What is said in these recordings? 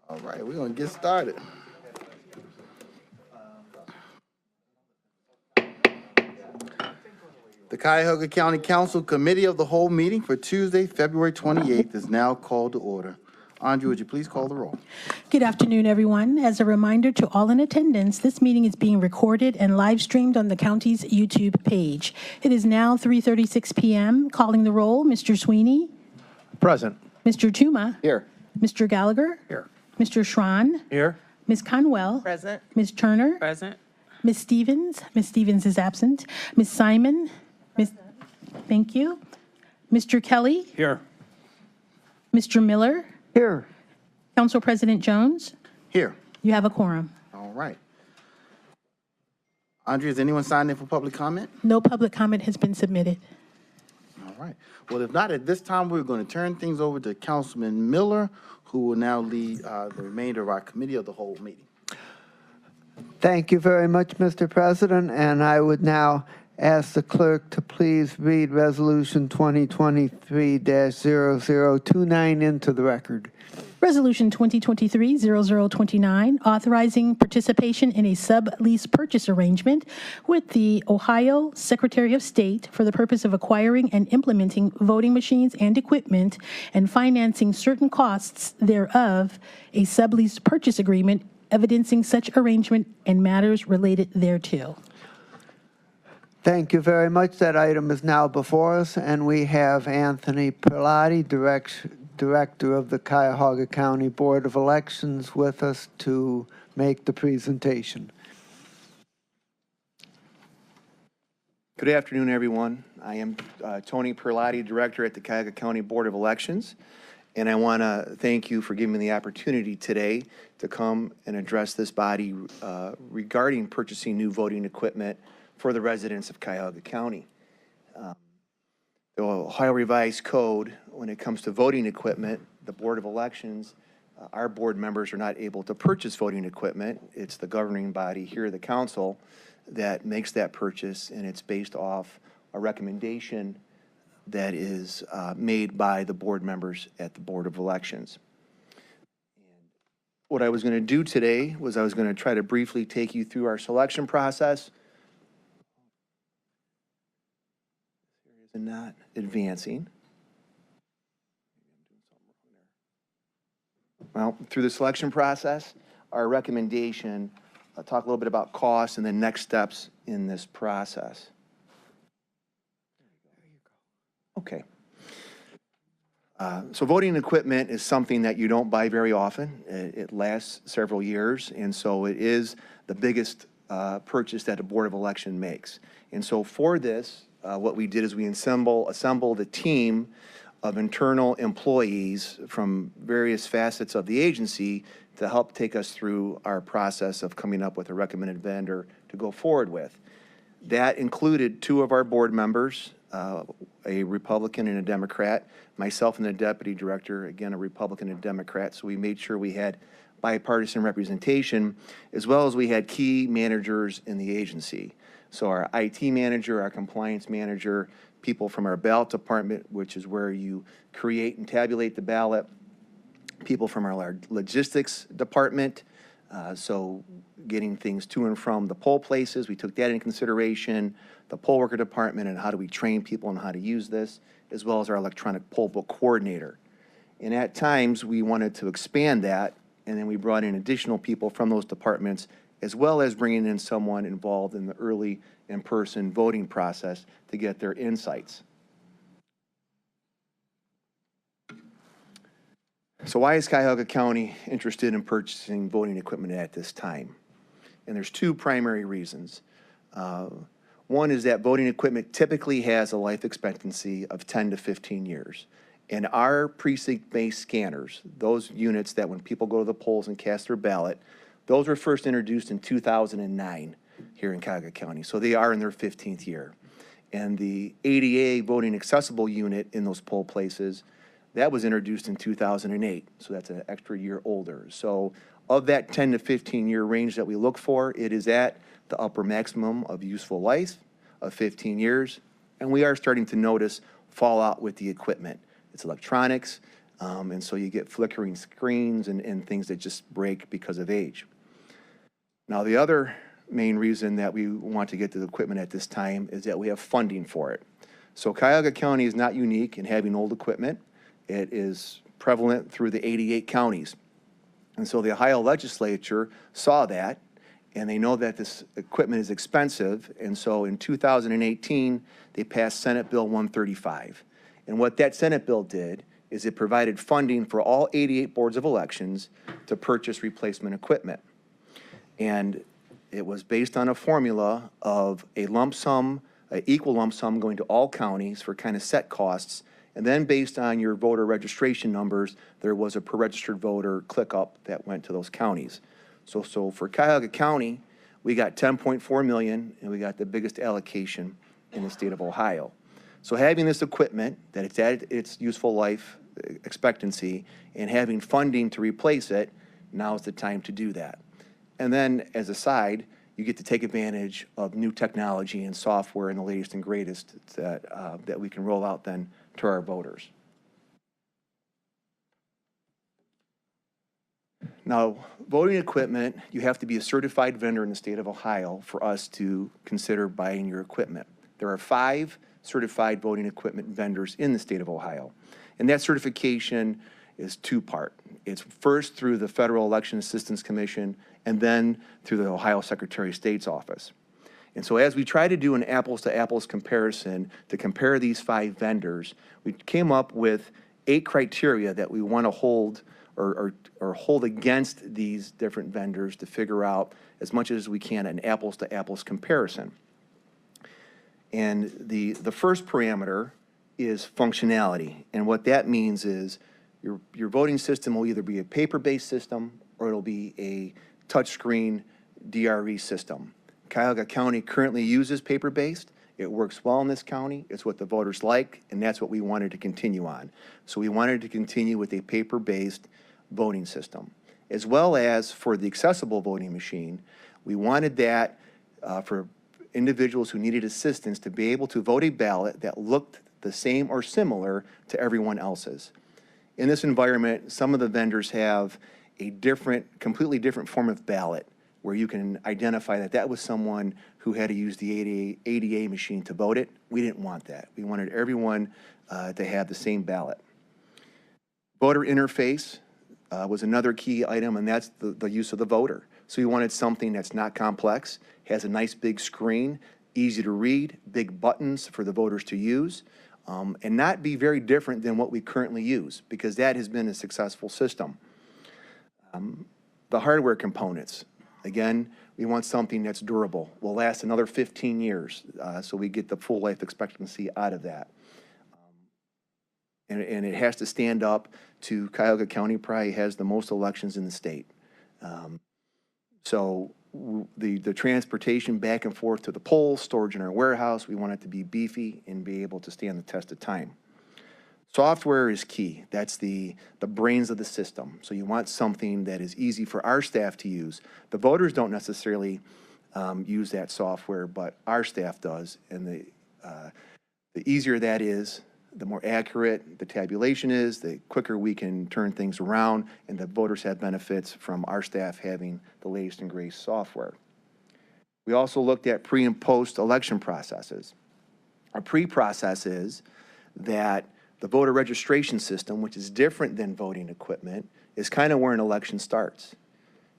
All right, we're going to get started. The Cuyahoga County Council Committee of the Whole meeting for Tuesday, February 28th is now called to order. Andrea, would you please call the roll? Good afternoon, everyone. As a reminder to all in attendance, this meeting is being recorded and live streamed on the county's YouTube page. It is now 3:36 p.m. Calling the roll, Mr. Sweeney. Present. Mr. Tuma. Here. Mr. Gallagher. Here. Mr. Schran. Here. Ms. Conwell. Present. Ms. Turner. Present. Ms. Stevens. Ms. Stevens is absent. Ms. Simon. Thank you. Mr. Kelly. Here. Mr. Miller. Here. Council President Jones. Here. You have a quorum. All right. Andrea, has anyone signed in for public comment? No public comment has been submitted. All right. Well, if not, at this time, we're going to turn things over to Councilman Miller, who will now lead the remainder of our Committee of the Whole meeting. Thank you very much, Mr. President, and I would now ask the clerk to please read Resolution 2023-0029 into the record. Resolution 2023-0029, authorizing participation in a sublease purchase arrangement with the Ohio Secretary of State for the purpose of acquiring and implementing voting machines and equipment and financing certain costs thereof, a sublease purchase agreement evidencing such arrangement and matters related thereto. Thank you very much. That item is now before us, and we have Anthony Perlotti, Director of the Cuyahoga County Board of Elections, with us to make the presentation. Good afternoon, everyone. I am Tony Perlotti, Director at the Cuyahoga County Board of Elections, and I want to thank you for giving me the opportunity today to come and address this body regarding purchasing new voting equipment for the residents of Cuyahoga County. The Ohio Revised Code, when it comes to voting equipment, the Board of Elections, our board members are not able to purchase voting equipment. It's the governing body here, the council, that makes that purchase, and it's based off a recommendation that is made by the board members at the Board of Elections. What I was going to do today was I was going to try to briefly take you through our selection process. And not advancing. Well, through the selection process, our recommendation, I'll talk a little bit about costs and then next steps in this process. Okay. So voting equipment is something that you don't buy very often. It lasts several years, and so it is the biggest purchase that a Board of Election makes. And so for this, what we did is we assembled a team of internal employees from various facets of the agency to help take us through our process of coming up with a recommended vendor to go forward with. That included two of our board members, a Republican and a Democrat, myself and the Deputy Director, again, a Republican and a Democrat, so we made sure we had bipartisan representation, as well as we had key managers in the agency. So our IT manager, our compliance manager, people from our ballot department, which is where you create and tabulate the ballot, people from our logistics department, so getting things to and from the poll places, we took that into consideration, the poll worker department, and how do we train people on how to use this, as well as our electronic poll book coordinator. And at times, we wanted to expand that, and then we brought in additional people from those departments, as well as bringing in someone involved in the early in-person voting process to get their insights. So why is Cuyahoga County interested in purchasing voting equipment at this time? And there's two primary reasons. One is that voting equipment typically has a life expectancy of 10 to 15 years. And our precinct-based scanners, those units that when people go to the polls and cast their ballot, those were first introduced in 2009 here in Cuyahoga County, so they are in their 15th year. And the ADA voting accessible unit in those poll places, that was introduced in 2008, so that's an extra year older. So of that 10 to 15 year range that we look for, it is at the upper maximum of useful life of 15 years, and we are starting to notice fallout with the equipment. It's electronics, And so you get flickering screens and things that just break because of age. Now, the other main reason that we want to get the equipment at this time is that we have funding for it. So Cuyahoga County is not unique in having old equipment. It is prevalent through the 88 counties. And so the Ohio legislature saw that, and they know that this equipment is expensive. And so in 2018, they passed Senate Bill 135. And what that Senate bill did is it provided funding for all 88 boards of elections to purchase replacement equipment. And it was based on a formula of a lump sum, an equal lump sum going to all counties for kind of set costs. And then based on your voter registration numbers, there was a per registered voter click up that went to those counties. So for Cuyahoga County, we got 10.4 million, and we got the biggest allocation in the state of Ohio. So having this equipment, that it's at its useful life expectancy, and having funding to replace it, now is the time to do that. And then, as a side, you get to take advantage of new technology and software and the latest and greatest that we can roll out then to our voters. Now, voting equipment, you have to be a certified vendor in the state of Ohio for us to consider buying your equipment. There are 5 certified voting equipment vendors in the state of Ohio. And that certification is 2-part. It's first through the Federal Election Assistance Commission and then through the Ohio Secretary of State's office. And so as we try to do an apples-to-apples comparison to compare these 5 vendors, we came up with 8 criteria that we want to hold or hold against these different vendors to figure out as much as we can an apples-to-apples comparison. And the first parameter is functionality. And what that means is your voting system will either be a paper-based system or it'll be a touchscreen DRE system. Cuyahoga County currently uses paper-based. It works well in this county. It's what the voters like, and that's what we wanted to continue on. So we wanted to continue with a paper-based voting system. As well as for the accessible voting machine, we wanted that for individuals who needed assistance to be able to vote a ballot that looked the same or similar to everyone else's. In this environment, some of the vendors have a completely different form of ballot where you can identify that that was someone who had to use the ADA machine to vote it. We didn't want that. We wanted everyone to have the same ballot. Voter interface was another key item, and that's the use of the voter. So we wanted something that's not complex, has a nice big screen, easy to read, big buttons for the voters to use, and not be very different than what we currently use, because that has been a successful system. The hardware components, again, we want something that's durable, will last another 15 years, so we get the full life expectancy out of that. And it has to stand up to Cuyahoga County probably has the most elections in the state. So the transportation back and forth to the polls, storage in our warehouse, we want it to be beefy and be able to stand the test of time. Software is key. That's the brains of the system. So you want something that is easy for our staff to use. The voters don't necessarily use that software, but our staff does. And the easier that is, the more accurate the tabulation is, the quicker we can turn things around, and the voters have benefits from our staff having the latest and greatest software. We also looked at pre and post election processes. Our pre-process is that the voter registration system, which is different than voting equipment, is kind of where an election starts.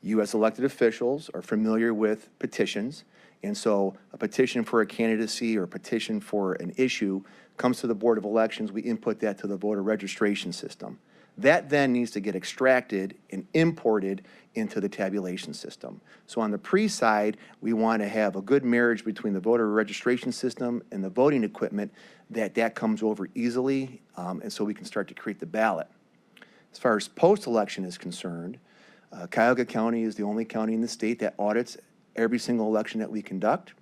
You as elected officials are familiar with petitions, and so a petition for a candidacy or a petition for an issue comes to the Board of Elections. We input that to the voter registration system. That then needs to get extracted and imported into the tabulation system. So on the pre-side, we want to have a good marriage between the voter registration system and the voting equipment, that comes over easily, and so we can start to create the ballot. As far as post-election is concerned, Cuyahoga County is the only county in the state that audits every single election that we conduct.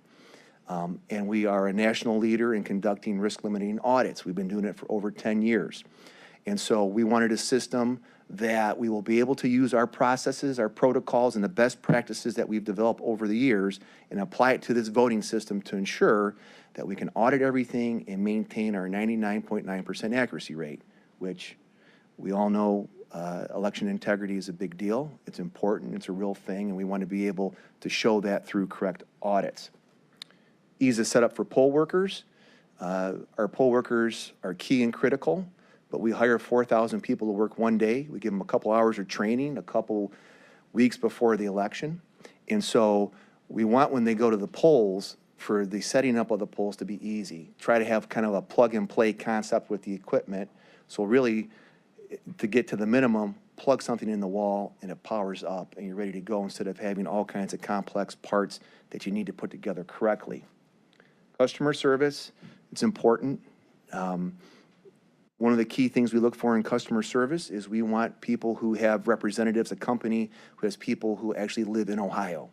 And we are a national leader in conducting risk-limiting audits. We've been doing it for over 10 years. And so we wanted a system that we will be able to use our processes, our protocols, and the best practices that we've developed over the years and apply it to this voting system to ensure that we can audit everything and maintain our 99.9% accuracy rate, which We all know election integrity is a big deal. It's important, it's a real thing, and we want to be able to show that through correct audits. Ease of setup for poll workers. Our poll workers are key and critical, but we hire 4,000 people to work one day. We give them a couple hours of training, a couple weeks before the election. And so we want, when they go to the polls, for the setting up of the polls to be easy. Try to have kind of a plug-and-play concept with the equipment. So really, to get to the minimum, plug something in the wall and it powers up and you're ready to go, instead of having all kinds of complex parts that you need to put together correctly. Customer service, it's important. One of the key things we look for in customer service is we want people who have representatives, a company who has people who actually live in Ohio.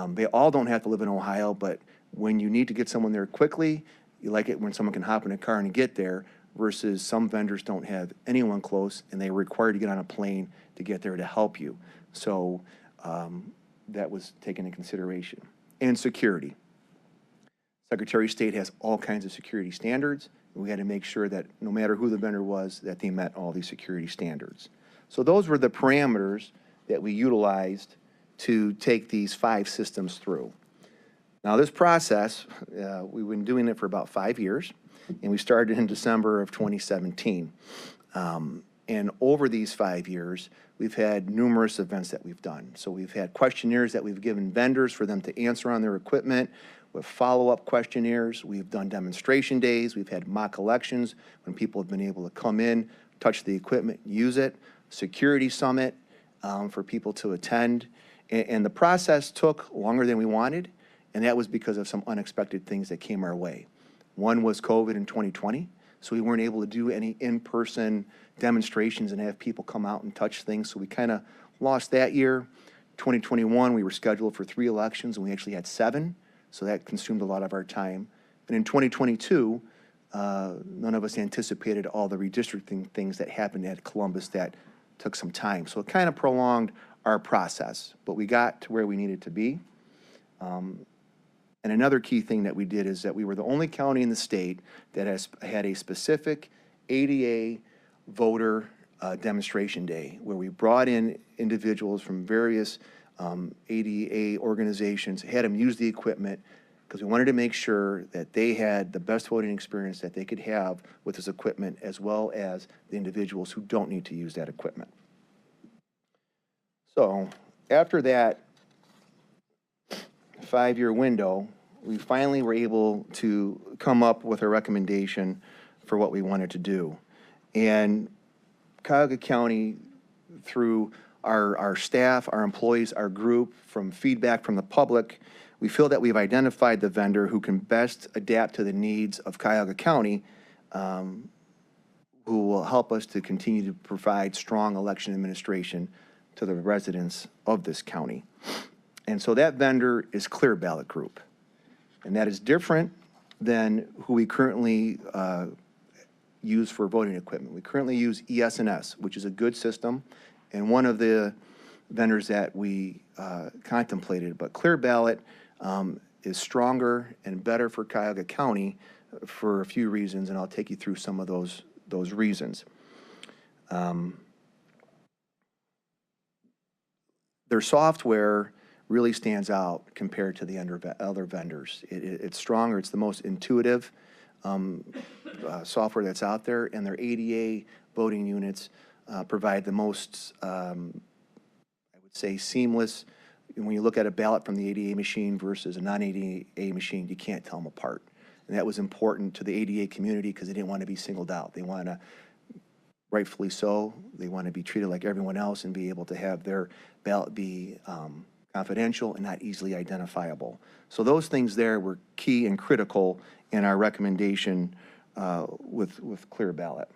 They all don't have to live in Ohio, but when you need to get someone there quickly, you like it when someone can hop in a car and get there, versus some vendors don't have anyone close and they're required to get on a plane to get there to help you. So that was taken into consideration. And security. Secretary of State has all kinds of security standards, and we had to make sure that no matter who the vendor was, that they met all these security standards. So those were the parameters that we utilized to take these 5 systems through. Now this process, we've been doing it for about 5 years, and we started in December of 2017. And over these 5 years, we've had numerous events that we've done. So we've had questionnaires that we've given vendors for them to answer on their equipment, with follow-up questionnaires. We've done demonstration days. We've had mock elections when people have been able to come in, touch the equipment, use it. Security summit for people to attend. And the process took longer than we wanted, and that was because of some unexpected things that came our way. One was COVID in 2020, so we weren't able to do any in-person demonstrations and have people come out and touch things, so we kind of lost that year. 2021, we were scheduled for 3 elections, and we actually had 7, so that consumed a lot of our time. And in 2022, none of us anticipated all the redistricting things that happened at Columbus that took some time. So it kind of prolonged our process, but we got to where we needed to be. And another key thing that we did is that we were the only county in the state that has had a specific ADA voter demonstration day, where we brought in individuals from various ADA organizations, had them use the equipment, because we wanted to make sure that they had the best voting experience that they could have with this equipment, as well as the individuals who don't need to use that equipment. So after that 5-year window, we finally were able to come up with a recommendation for what we wanted to do. And Cuyahoga County, through our staff, our employees, our group, from feedback from the public, we feel that we've identified the vendor who can best adapt to the needs of Cuyahoga County, who will help us to continue to provide strong election administration to the residents of this county. And so that vendor is Clear Ballot Group. And that is different than who we currently use for voting equipment. We currently use ES&S, which is a good system, and one of the vendors that we contemplated. But Clear Ballot is stronger and better for Cuyahoga County for a few reasons, and I'll take you through some of those reasons. Their software really stands out compared to the other vendors. It's stronger, it's the most intuitive software that's out there, and their ADA voting units provide the most, I would say, seamless. When you look at a ballot from the ADA machine versus a non-ADA machine, you can't tell them apart. And that was important to the ADA community because they didn't want to be singled out. They want to, rightfully so, they want to be treated like everyone else and be able to have their ballot be confidential and not easily identifiable. So those things there were key and critical in our recommendation with Clear Ballot.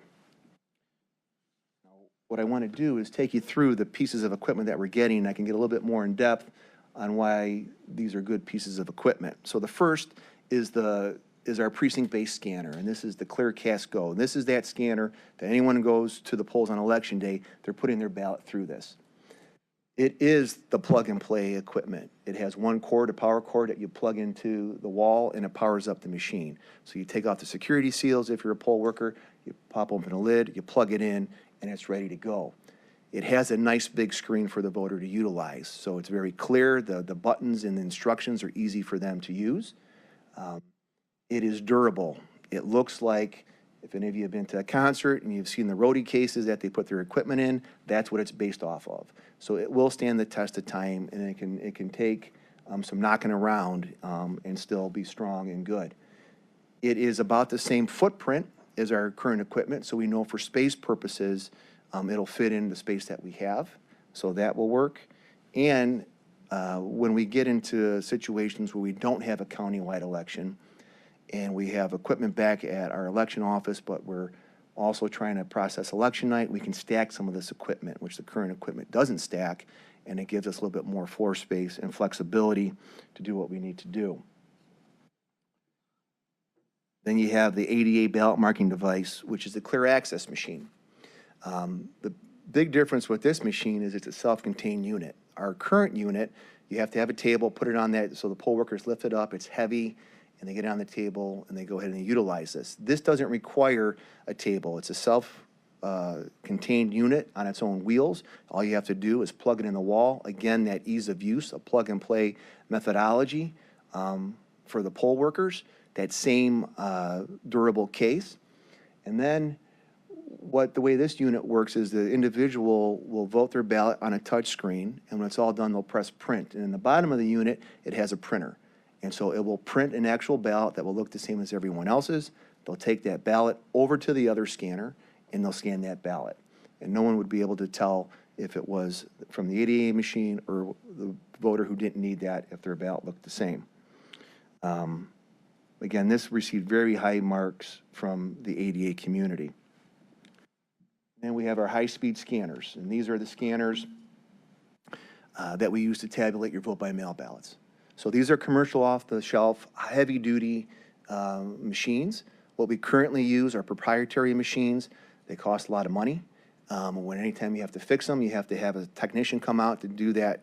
Now, what I want to do is take you through the pieces of equipment that we're getting. I can get a little bit more in depth on why these are good pieces of equipment. So the first is our precinct-based scanner, and this is the ClearCast Go. And this is that scanner that anyone who goes to the polls on election day, they're putting their ballot through this. It is the plug-and-play equipment. It has one cord, a power cord that you plug into the wall, and it powers up the machine. So you take off the security seals if you're a poll worker, you pop open a lid, you plug it in, and it's ready to go. It has a nice big screen for the voter to utilize, so it's very clear. The buttons and the instructions are easy for them to use. It is durable. It looks like, if any of you have been to a concert and you've seen the roadie cases that they put their equipment in, that's what it's based off of. So it will stand the test of time, and it can take some knocking around and still be strong and good. It is about the same footprint as our current equipment, so we know for space purposes, it'll fit in the space that we have, so that will work. And when we get into situations where we don't have a countywide election, and we have equipment back at our election office, but we're also trying to process election night, we can stack some of this equipment, which the current equipment doesn't stack, and it gives us a little bit more floor space and flexibility to do what we need to do. Then you have the ADA ballot marking device, which is the clear access machine. The big difference with this machine is it's a self-contained unit. Our current unit, you have to have a table, put it on that, so the poll workers lift it up, it's heavy, and they get on the table and they go ahead and they utilize this. This doesn't require a table. It's a self-contained unit on its own wheels. All you have to do is plug it in the wall. Again, that ease of use, a plug-and-play methodology for the poll workers, that same durable case. And then the way this unit works is the individual will vote their ballot on a touch screen, and when it's all done, they'll press print. And in the bottom of the unit, it has a printer. And so it will print an actual ballot that will look the same as everyone else's. They'll take that ballot over to the other scanner, and they'll scan that ballot. And no one would be able to tell if it was from the ADA machine or the voter who didn't need that if their ballot looked the same. Again, this received very high marks from the ADA community. Then we have our high-speed scanners, and these are the scanners that we use to tabulate your vote-by-mail ballots. So these are commercial off-the-shelf, heavy-duty machines. What we currently use are proprietary machines. They cost a lot of money. Anytime you have to fix them, you have to have a technician come out to do that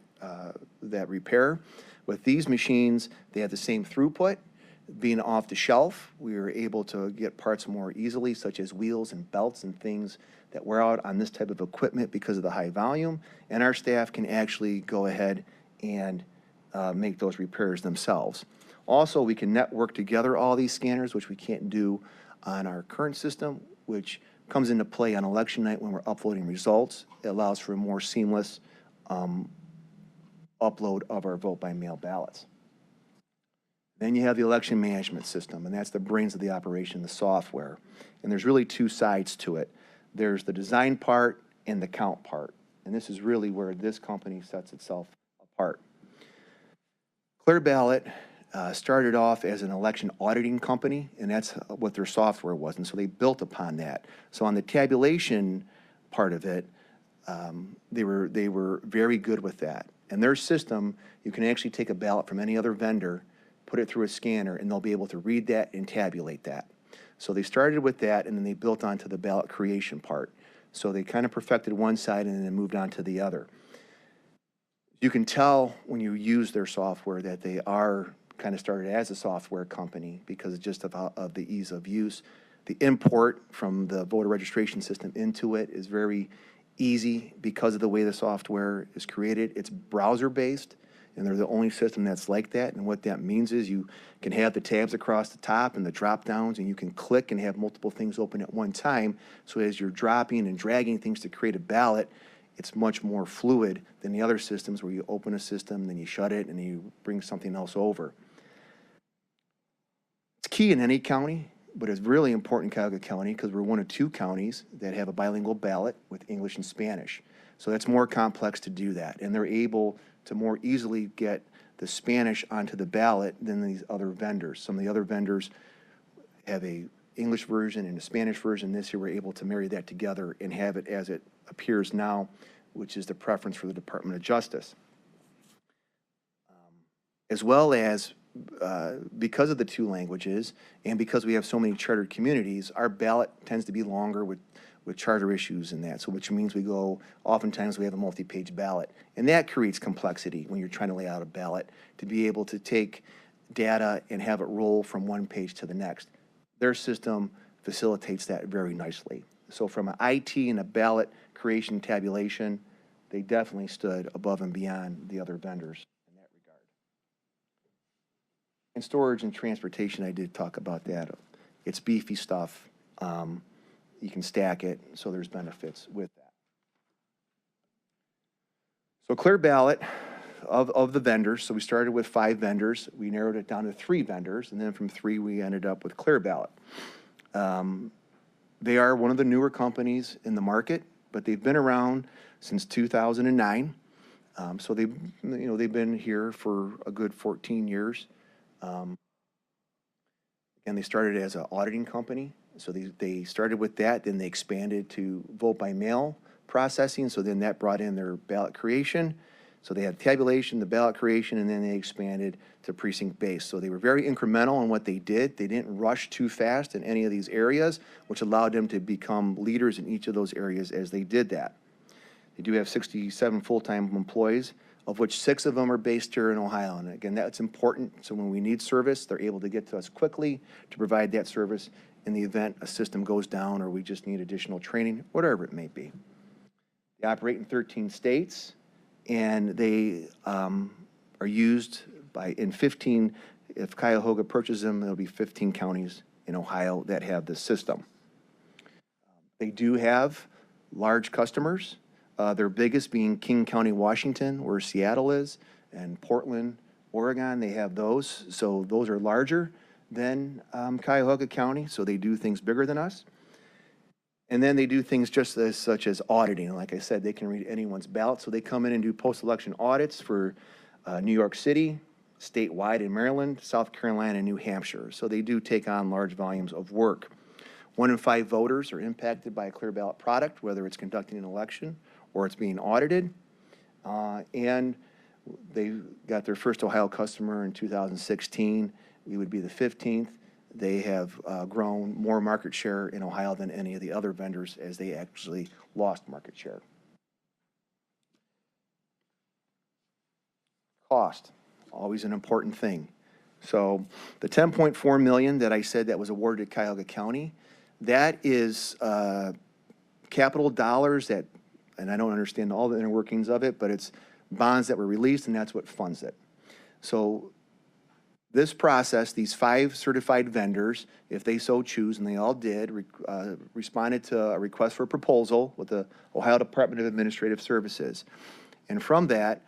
repair. With these machines, they have the same throughput. Being off the shelf, we are able to get parts more easily, such as wheels and belts and things that wear out on this type of equipment because of the high volume, and our staff can actually go ahead and make those repairs themselves. Also, we can network together all these scanners, which we can't do on our current system, which comes into play on election night when we're uploading results. It allows for a more seamless upload of our vote-by-mail ballots. Then you have the election management system, and that's the brains of the operation, the software. And there's really two sides to it. There's the design part and the count part. And this is really where this company sets itself apart. Clear Ballot started off as an election auditing company, and that's what their software was. And so they built upon that. So on the tabulation part of it, they were very good with that. And their system, you can actually take a ballot from any other vendor, put it through a scanner, and they'll be able to read that and tabulate that. So they started with that, and then they built onto the ballot creation part. So they kind of perfected one side and then moved on to the other. You can tell when you use their software that they are kind of started as a software company because just of the ease of use. The import from the voter registration system into it is very easy because of the way the software is created. It's browser-based, and they're the only system that's like that. And what that means is you can have the tabs across the top and the drop-downs, and you can click and have multiple things open at one time. So as you're dropping and dragging things to create a ballot, it's much more fluid than the other systems where you open a system, then you shut it, and then you bring something else over. It's key in any county, but it's really important in Cuyahoga County because we're one of 2 counties that have a bilingual ballot with English and Spanish. So it's more complex to do that, and they're able to more easily get the Spanish onto the ballot than these other vendors. Some of the other vendors have a English version and a Spanish version. This year we're able to marry that together and have it as it appears now, which is the preference for the Department of Justice. As well as because of the 2 languages and because we have so many chartered communities, our ballot tends to be longer with charter issues and that, so which means oftentimes we have a multi-page ballot. And that creates complexity when you're trying to lay out a ballot to be able to take data and have it roll from one page to the next. Their system facilitates that very nicely. So from an IT and a ballot creation tabulation, they definitely stood above and beyond the other vendors in that regard. And storage and transportation, I did talk about that. It's beefy stuff. You can stack it, so there's benefits with that. So Clear Ballot of the vendors, so we started with 5 vendors. We narrowed it down to 3 vendors, and then from 3, we ended up with Clear Ballot. They are one of the newer companies in the market, but they've been around since 2009. So they've been here for a good 14 years. And they started as an auditing company. So they started with that, then they expanded to vote by mail processing. So then that brought in their ballot creation. So they had tabulation, the ballot creation, and then they expanded to precinct based. So they were very incremental in what they did. They didn't rush too fast in any of these areas, which allowed them to become leaders in each of those areas as they did that. They do have 67 full-time employees, of which 6 of them are based here in Ohio. And again, that's important. So when we need service, they're able to get to us quickly to provide that service in the event a system goes down or we just need additional training, whatever it may be. They operate in 13 states, and they are used in 15. If Cuyahoga purchases them, there'll be 15 counties in Ohio that have this system. They do have large customers. Their biggest being King County, Washington, where Seattle is, and Portland, Oregon. They have those. So those are larger than Cuyahoga County, so they do things bigger than us. And then they do things just such as auditing. Like I said, they can read anyone's ballot, so they come in and do post-election audits for New York City, statewide in Maryland, South Carolina, and New Hampshire. So they do take on large volumes of work. 1 in 5 voters are impacted by a Clear Ballot product, whether it's conducting an election or it's being audited. And they got their first Ohio customer in 2016. We would be the 15th. They have grown more market share in Ohio than any of the other vendors as they actually lost market share. Cost, always an important thing. So the $10.4 million that I said that was awarded to Cuyahoga County, that is capital dollars that, and I don't understand all the inner workings of it, but it's bonds that were released, and that's what funds it. So this process, these 5 certified vendors, if they so choose, and they all did, responded to a request for a proposal with the Ohio Department of Administrative Services. And from that,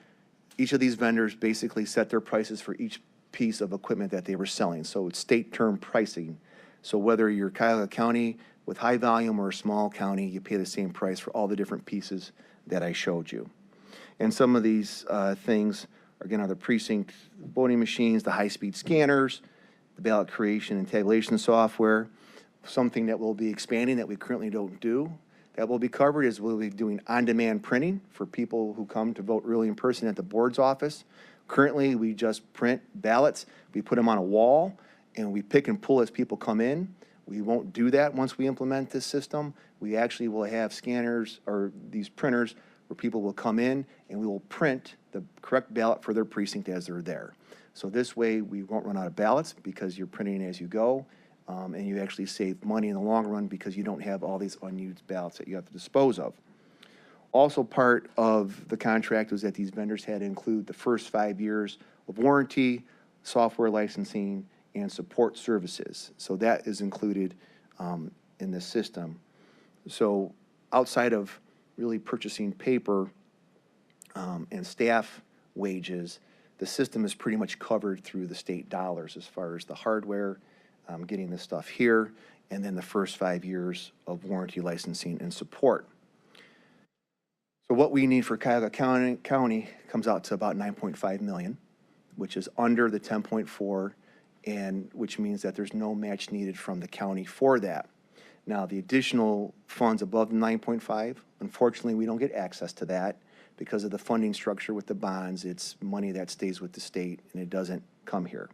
each of these vendors basically set their prices for each piece of equipment that they were selling. So it's state term pricing. So whether you're Cuyahoga County with high volume or a small county, you pay the same price for all the different pieces that I showed you. And some of these things, again, are the precinct voting machines, the high-speed scanners, the ballot creation and tabulation software. Something that we'll be expanding that we currently don't do that will be covered is we'll be doing on-demand printing for people who come to vote really in person at the board's office. Currently, we just print ballots. We put them on a wall, and we pick and pull as people come in. We won't do that once we implement this system. We actually will have scanners or these printers where people will come in and we will print the correct ballot for their precinct as they're there. So this way we won't run out of ballots because you're printing as you go, and you actually save money in the long run because you don't have all these unused ballots that you have to dispose of. Also part of the contract was that these vendors had to include the first 5 years of warranty, software licensing, and support services. So that is included in this system. So outside of really purchasing paper and staff wages, the system is pretty much covered through the state dollars as far as the hardware, getting this stuff here, and then the first 5 years of warranty licensing and support. So what we need for Cuyahoga County comes out to about $9.5 million, which is under the 10.4, and which means that there's no match needed from the county for that. Now, the additional funds above the 9.5, unfortunately, we don't get access to that because of the funding structure with the bonds. It's money that stays with the state, and it doesn't come here.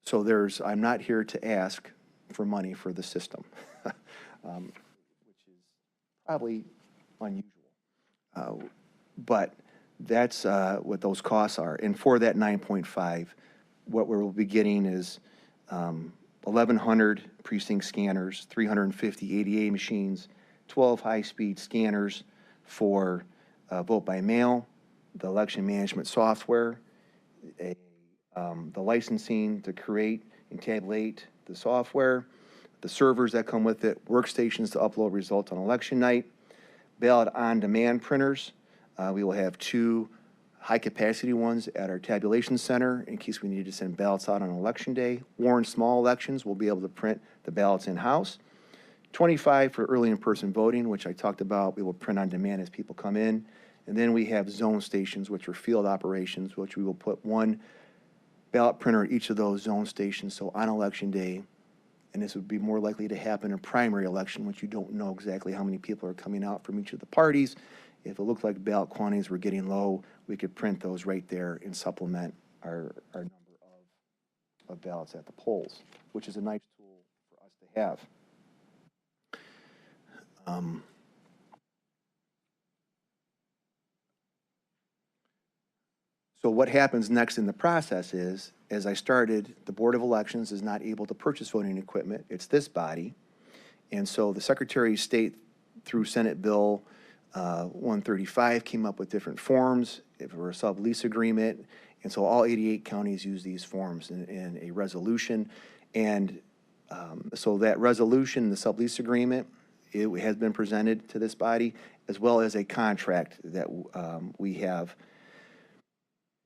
So I'm not here to ask for money for the system, which is probably unusual. But that's what those costs are. And for that 9.5, what we'll be getting is 1,100 precinct scanners, 350 ADA machines, 12 high-speed scanners for vote by mail, the election management software, the licensing to create and tabulate the software, the servers that come with it, workstations to upload results on election night, ballot on-demand printers. We will have 2 high-capacity ones at our tabulation center in case we need to send ballots out on election day. Warren small elections, we'll be able to print the ballots in-house. 25 for early in-person voting, which I talked about. We will print on demand as people come in. And then we have zone stations, which are field operations, which we will put 1 ballot printer at each of those zone stations. So on election day, and this would be more likely to happen in a primary election, which you don't know exactly how many people are coming out from each of the parties. If it looked like ballot quantities were getting low, we could print those right there and supplement our number of ballots at the polls, which is a nice tool for us to have. So what happens next in the process is, as I started, the Board of Elections is not able to purchase voting equipment. It's this body. And so the Secretary of State, through Senate Bill 135, came up with different forms for a sublease agreement. And so all 88 counties use these forms in a resolution. And so that resolution, the sublease agreement, it has been presented to this body, as well as a contract that we have.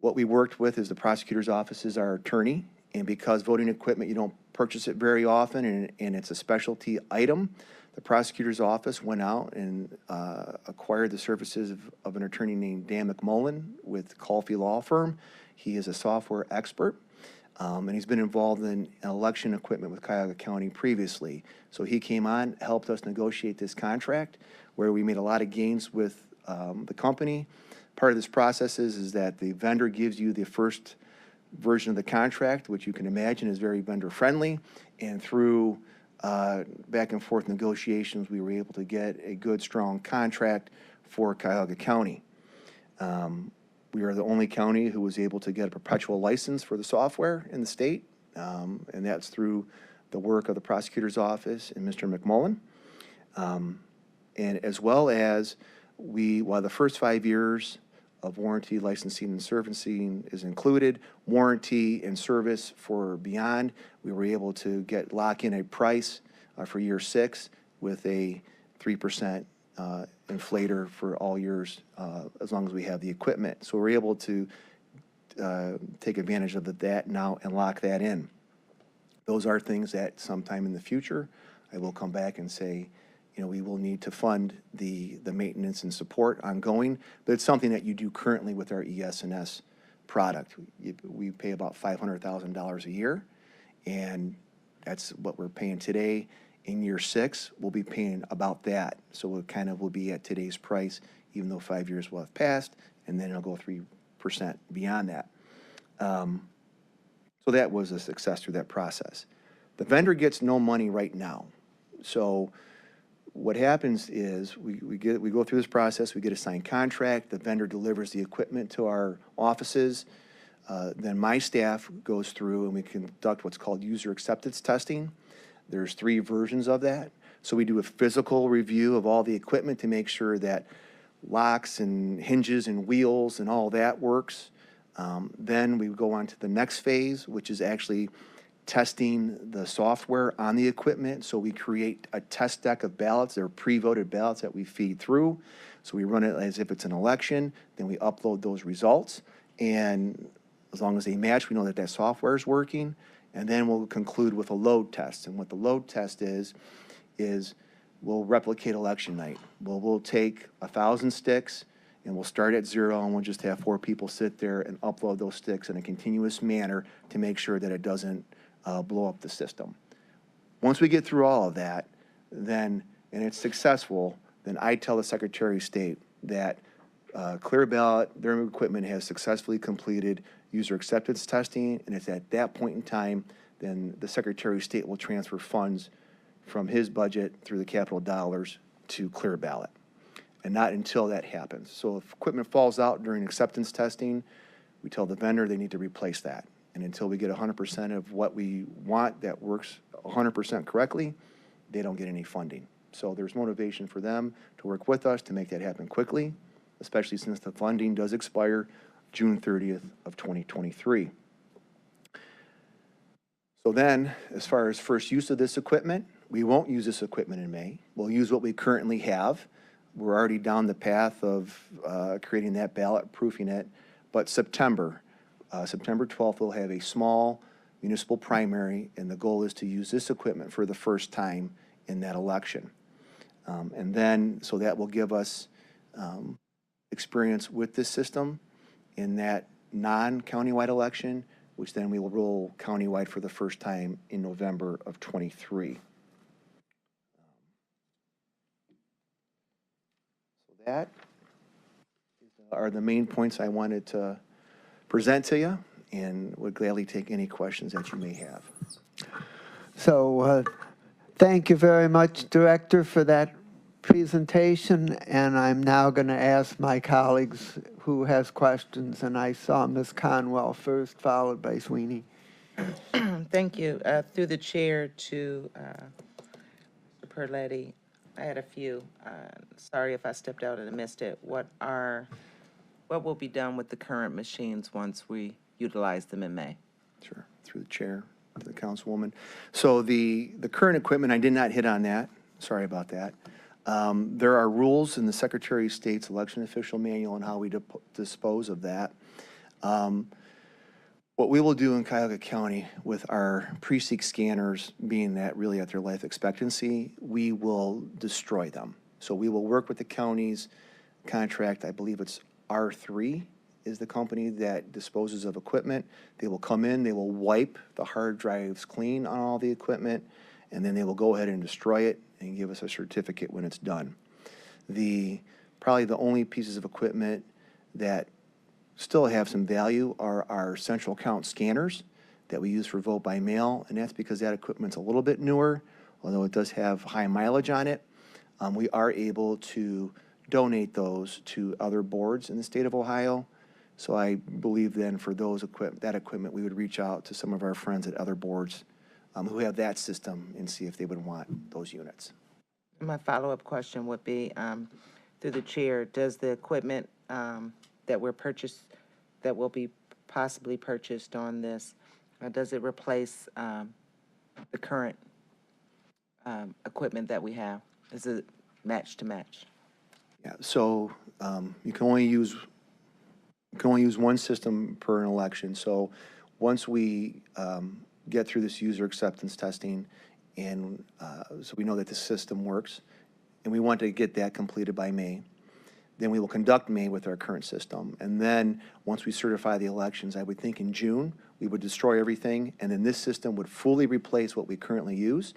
What we worked with is the prosecutor's office is our attorney, and because voting equipment, you don't purchase it very often, and it's a specialty item, the prosecutor's office went out and acquired the services of an attorney named Dan McMullen with Caulfield Law Firm. He is a software expert, and he's been involved in election equipment with Cuyahoga County previously. So he came on, helped us negotiate this contract, where we made a lot of gains with the company. Part of this process is that the vendor gives you the first version of the contract, which you can imagine is very vendor-friendly, and through back and forth negotiations, we were able to get a good, strong contract for Cuyahoga County. We are the only county who was able to get a perpetual license for the software in the state, and that's through the work of the prosecutor's office and Mr. McMullen. And as well as while the first 5 years of warranty, licensing, and servicing is included, warranty and service for beyond, we were able to lock in a price for year 6 with a 3% inflator for all years as long as we have the equipment. So we're able to take advantage of that now and lock that in. Those are things that sometime in the future I will come back and say, you know, we will need to fund the maintenance and support ongoing, but it's something that you do currently with our ES&S product. We pay about $500,000 a year, and that's what we're paying today. In year 6, we'll be paying about that. So it kind of will be at today's price, even though 5 years will have passed, and then it'll go 3% beyond that. So that was a success through that process. The vendor gets no money right now. So what happens is we go through this process, we get a signed contract, the vendor delivers the equipment to our offices, then my staff goes through and we conduct what's called user acceptance testing. There's 3 versions of that. So we do a physical review of all the equipment to make sure that locks and hinges and wheels and all that works. Then we go on to the next phase, which is actually testing the software on the equipment. So we create a test deck of ballots. They're pre-voted ballots that we feed through. So we run it as if it's an election. Then we upload those results. And as long as they match, we know that that software is working. And then we'll conclude with a load test. And what the load test is we'll replicate election night. We'll take 1,000 sticks and we'll start at 0 and we'll just have 4 people sit there and upload those sticks in a continuous manner to make sure that it doesn't blow up the system. Once we get through all of that, then, and it's successful, then I tell the Secretary of State that Clear Ballot, their equipment has successfully completed user acceptance testing, and it's at that point in time, then the Secretary of State will transfer funds from his budget through the capital dollars to Clear Ballot, and not until that happens. So if equipment falls out during acceptance testing, we tell the vendor they need to replace that. And until we get 100% of what we want that works 100% correctly, they don't get any funding. So there's motivation for them to work with us to make that happen quickly, especially since the funding does expire June 30th of 2023. So then, as far as first use of this equipment, we won't use this equipment in May. We'll use what we currently have. We're already down the path of creating that ballot, proofing it. But September 12th, we'll have a small municipal primary, and the goal is to use this equipment for the first time in that election. And then, so that will give us experience with this system in that non-countywide election, which then we will roll countywide for the first time in November of '23. So that are the main points I wanted to present to you, and would gladly take any questions that you may have. So thank you very much, Director, for that presentation. And I'm now going to ask my colleagues who has questions. And I saw Ms. Conwell first, followed by Sweeney. Thank you. Through the chair to Mr. Perletti, I had a few. Sorry if I stepped out and missed it. What will be done with the current machines once we utilize them in May? Sure, through the chair to the councilwoman. So the current equipment, I did not hit on that. Sorry about that. There are rules in the Secretary of State's election official manual on how we dispose of that. What we will do in Cuyahoga County with our precinct scanners, being that really at their life expectancy, we will destroy them. So we will work with the county's contract. I believe it's R3 is the company that disposes of equipment. They will come in, they will wipe the hard drives clean on all the equipment, and then they will go ahead and destroy it and give us a certificate when it's done. Probably the only pieces of equipment that still have some value are our central count scanners that we use for vote by mail, and that's because that equipment's a little bit newer, although it does have high mileage on it. We are able to donate those to other boards in the state of Ohio. So I believe then for that equipment, we would reach out to some of our friends at other boards who have that system and see if they would want those units. My follow-up question would be, through the chair, does the equipment that will be possibly purchased on this, does it replace the current equipment that we have? Is it match to match? Yeah, so you can only use one system per an election. So once we get through this user acceptance testing, and so we know that the system works, and we want to get that completed by May, then we will conduct May with our current system. And then once we certify the elections, I would think in June, we would destroy everything, and then this system would fully replace what we currently use.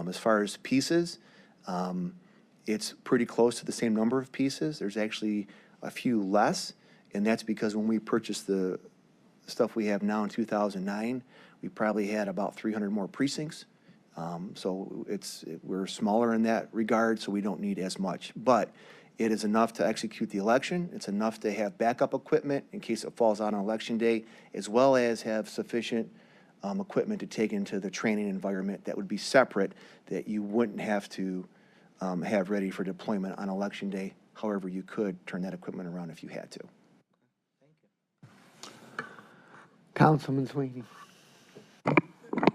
As far as pieces, it's pretty close to the same number of pieces. There's actually a few less, and that's because when we purchased the stuff we have now in 2009, we probably had about 300 more precincts. So we're smaller in that regard, so we don't need as much. But it is enough to execute the election. It's enough to have backup equipment in case it falls out on election day, as well as have sufficient equipment to take into the training environment that would be separate, that you wouldn't have to have ready for deployment on election day. However, you could turn that equipment around if you had to. Councilman Sweeney.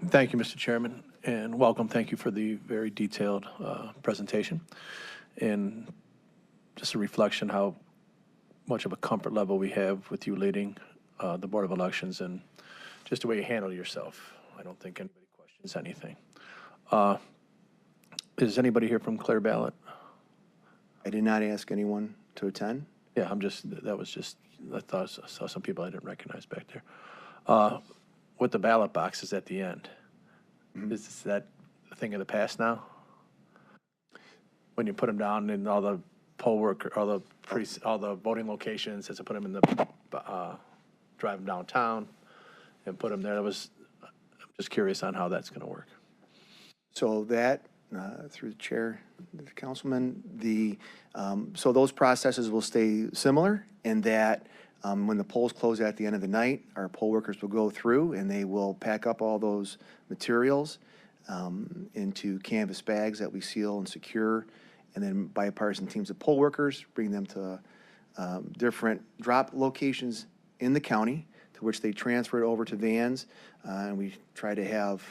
Thank you, Mr. Chairman, and welcome. Thank you for the very detailed presentation. And just a reflection how much of a comfort level we have with you leading the Board of Elections and just the way you handle yourself. I don't think anybody questions anything. Is anybody here from Clear Ballot? I did not ask anyone to attend. Yeah, I thought I saw some people I didn't recognize back there. With the ballot boxes at the end, is that a thing of the past now? When you put them down in all the poll work, all the voting locations, as I put them in the, drive them downtown and put them there. I'm just curious on how that's going to work. So that, through the chair, the councilman, so those processes will stay similar in that When the polls close at the end of the night, our poll workers will go through and they will pack up all those materials into canvas bags that we seal and secure. And then bipartisan teams of poll workers bring them to different drop locations in the county, to which they transfer it over to vans. And we try to have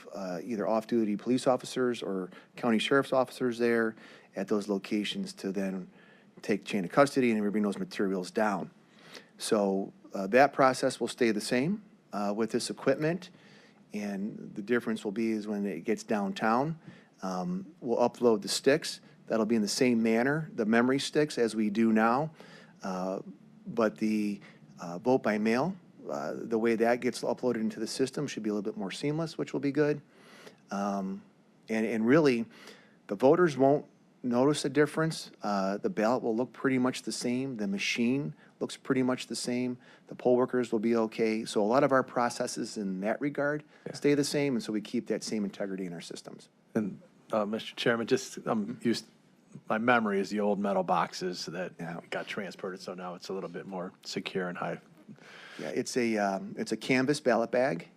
either off-duty police officers or county sheriff's officers there at those locations to then take chain of custody and we bring those materials down. So that process will stay the same with this equipment. And the difference will be is when it gets downtown, we'll upload the sticks. That'll be in the same manner, the memory sticks, as we do now. But the vote by mail, the way that gets uploaded into the system should be a little bit more seamless, which will be good. And really, the voters won't notice a difference. The ballot will look pretty much the same. The machine looks pretty much the same. The poll workers will be okay. So a lot of our processes in that regard stay the same, and so we keep that same integrity in our systems. And, Mr. Chairman, just, my memory is the old metal boxes that Yeah. got transported, so now it's a little bit more secure and high. Yeah, it's a canvas ballot bag.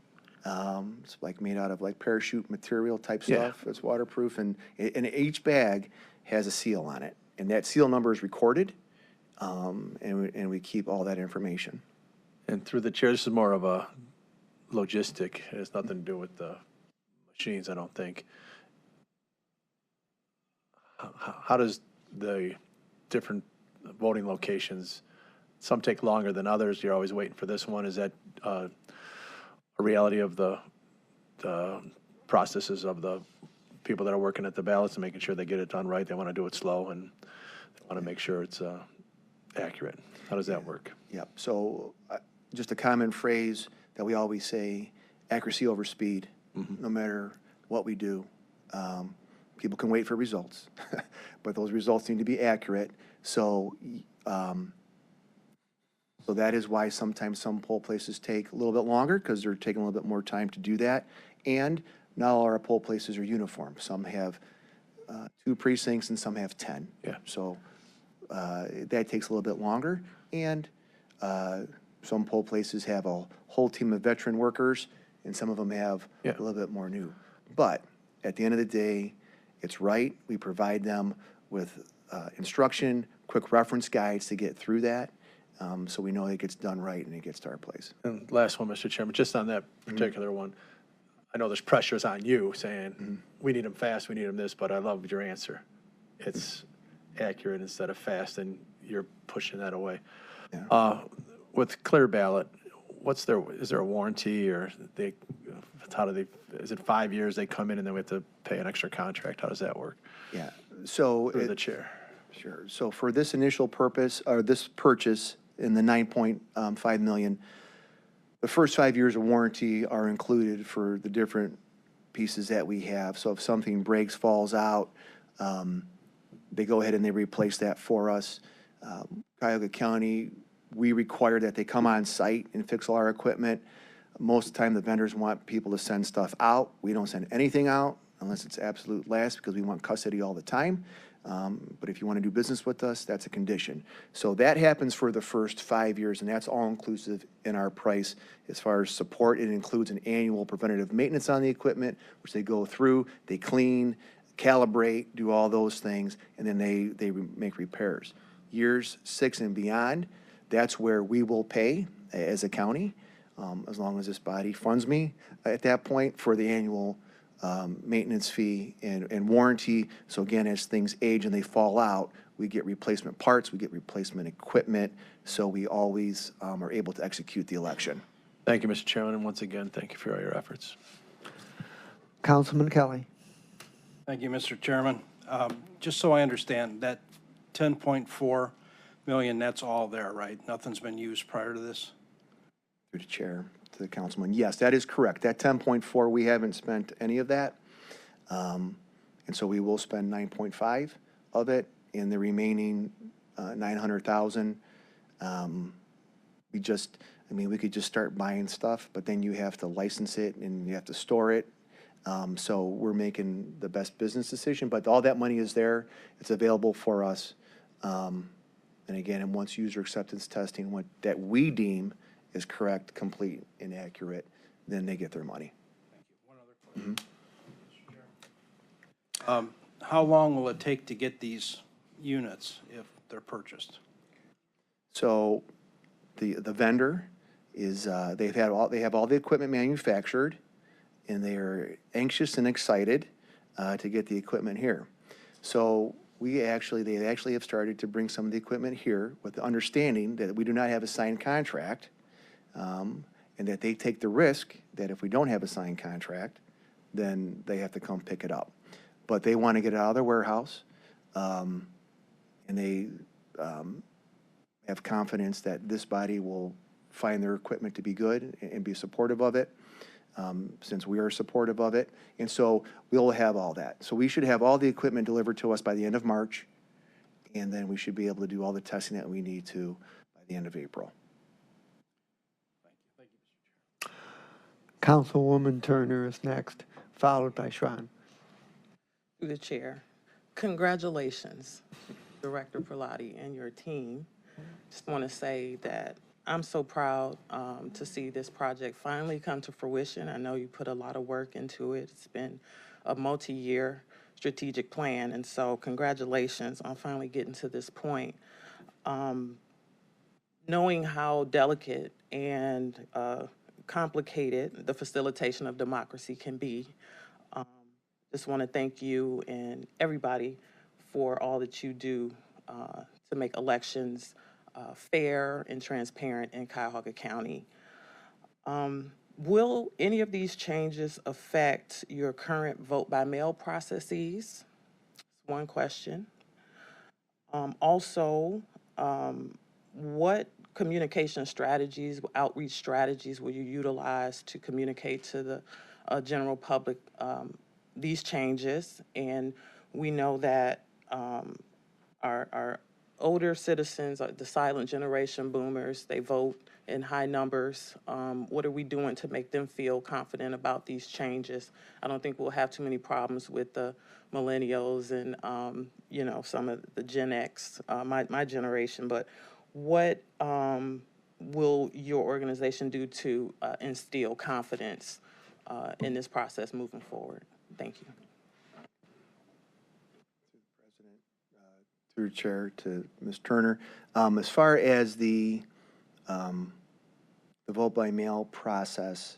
It's like made out of like parachute material type Yeah. stuff. It's waterproof, and each bag has a seal on it, and that seal number is recorded, and we keep all that information. And through the chair, this is more of a logistic. It has nothing to do with the machines, I don't think. How does the different voting locations, some take longer than others, you're always waiting for this one, is that a reality of the processes of the people that are working at the ballots and making sure they get it done right? They want to do it slow and they want to make sure it's accurate. How does that work? Yep. So just a common phrase that we always say, accuracy over speed, no matter what we do. People can wait for results, but those results need to be accurate. So, so that is why sometimes some poll places take a little bit longer, because they're taking a little bit more time to do that. And not all our poll places are uniform. Some have 2 precincts and some have 10. Yeah. So that takes a little bit longer. And some poll places have a whole team of veteran workers, and some of them have Yeah. a little bit more new. But at the end of the day, it's right. We provide them with instruction, quick reference guides to get through that, so we know it gets done right and it gets to our place. And last one, Mr. Chairman, just on that particular one, I know there's pressures on you saying, we need them fast, we need them this, but I love your answer. It's accurate instead of fast, and you're pushing that away. Yeah. With Clear Ballot, is there a warranty, or is it 5 years they come in and then we have to pay an extra contract? How does that work? Yeah, so. Through the chair. Sure. So for this initial purpose, or this purchase in the 9.5 million, the first 5 years of warranty are included for the different pieces that we have. So if something breaks, falls out, they go ahead and they replace that for us. Cuyahoga County, we require that they come on site and fix all our equipment. Most of the time, the vendors want people to send stuff out. We don't send anything out unless it's absolute last, because we want custody all the time. But if you want to do business with us, that's a condition. So that happens for the first 5 years, and that's all inclusive in our price. As far as support, it includes an annual preventative maintenance on the equipment, which they go through, they clean, calibrate, do all those things, and then they make repairs. Years 6 and beyond, that's where we will pay as a county, as long as this body funds me at that point for the annual maintenance fee and warranty. So again, as things age and they fall out, we get replacement parts, we get replacement equipment, so we always are able to execute the election. Thank you, Mr. Chairman, and once again, thank you for all your efforts. Councilman Kelly. Thank you, Mr. Chairman. Just so I understand, that 10.4 million, that's all there, right? Nothing's been used prior to this? Through the chair to the councilman. Yes, that is correct. That 10.4, we haven't spent any of that. And so we will spend 9.5 of it, and the remaining 900,000. We could just start buying stuff, but then you have to license it and you have to store it. So we're making the best business decision, but all that money is there. It's available for us. And And again, and once user acceptance testing that we deem is correct, complete, and accurate, then they get their money. How long will it take to get these units if they're purchased? So the vendor is, they have all the equipment manufactured, and they are anxious and excited to get the equipment here. So they actually have started to bring some of the equipment here with the understanding that we do not have a signed contract, and that they take the risk that if we don't have a signed contract, then they have to come pick it up. But they want to get it out of their warehouse, and they have confidence that this body will find their equipment to be good and be supportive of it, since we are supportive of it. And so we'll have all that. So we should have all the equipment delivered to us by the end of March, and then we should be able to do all the testing that we need to by the end of April. Councilwoman Turner is next, followed by Schron. Through the chair, congratulations, Director Pilati and your team. Just want to say that I'm so proud to see this project finally come to fruition. I know you put a lot of work into it. It's been a multi-year strategic plan, and so congratulations on finally getting to this point. Knowing how delicate and complicated the facilitation of democracy can be, just want to thank you and everybody for all that you do to make elections fair and transparent in Cuyahoga County. Will any of these changes affect your current vote-by-mail processes? That's one question. Also, what communication strategies, outreach strategies will you utilize to communicate to the general public these changes? And we know that our older citizens, the silent generation boomers, they vote in high numbers. What are we doing to make them feel confident about these changes? I don't think we'll have too many problems with the millennials and, you know, some of the Gen X, my generation, but what will your organization do to instill confidence in this process moving forward? Thank you. Through Chair to Ms. Turner. As far as the vote by mail process,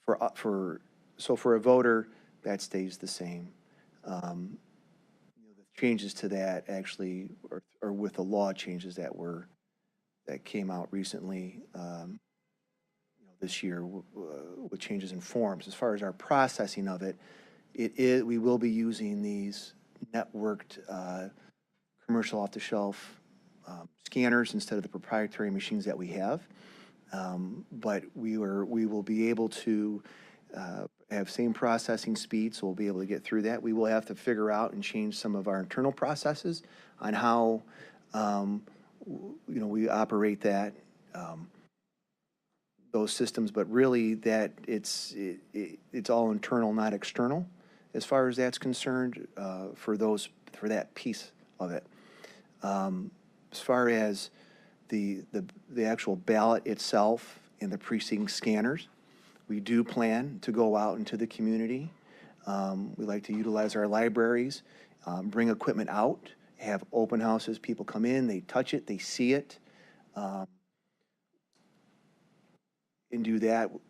for a voter, that stays the same. The changes to that actually are with the law changes that came out recently this year with changes in forms. As far as our processing of it, we will be using these networked commercial off-the-shelf scanners instead of the proprietary machines that we have. But we will be able to have same processing speed, so we'll be able to get through that. We will have to figure out and change some of our internal processes on how we operate that those systems, but really that it's all internal, not external, as far as that's concerned, for that piece of it. As far as the actual ballot itself and the precinct scanners, we do plan to go out into the community. We like to utilize our libraries, bring equipment out, have open houses, people come in, they touch it, they see it, and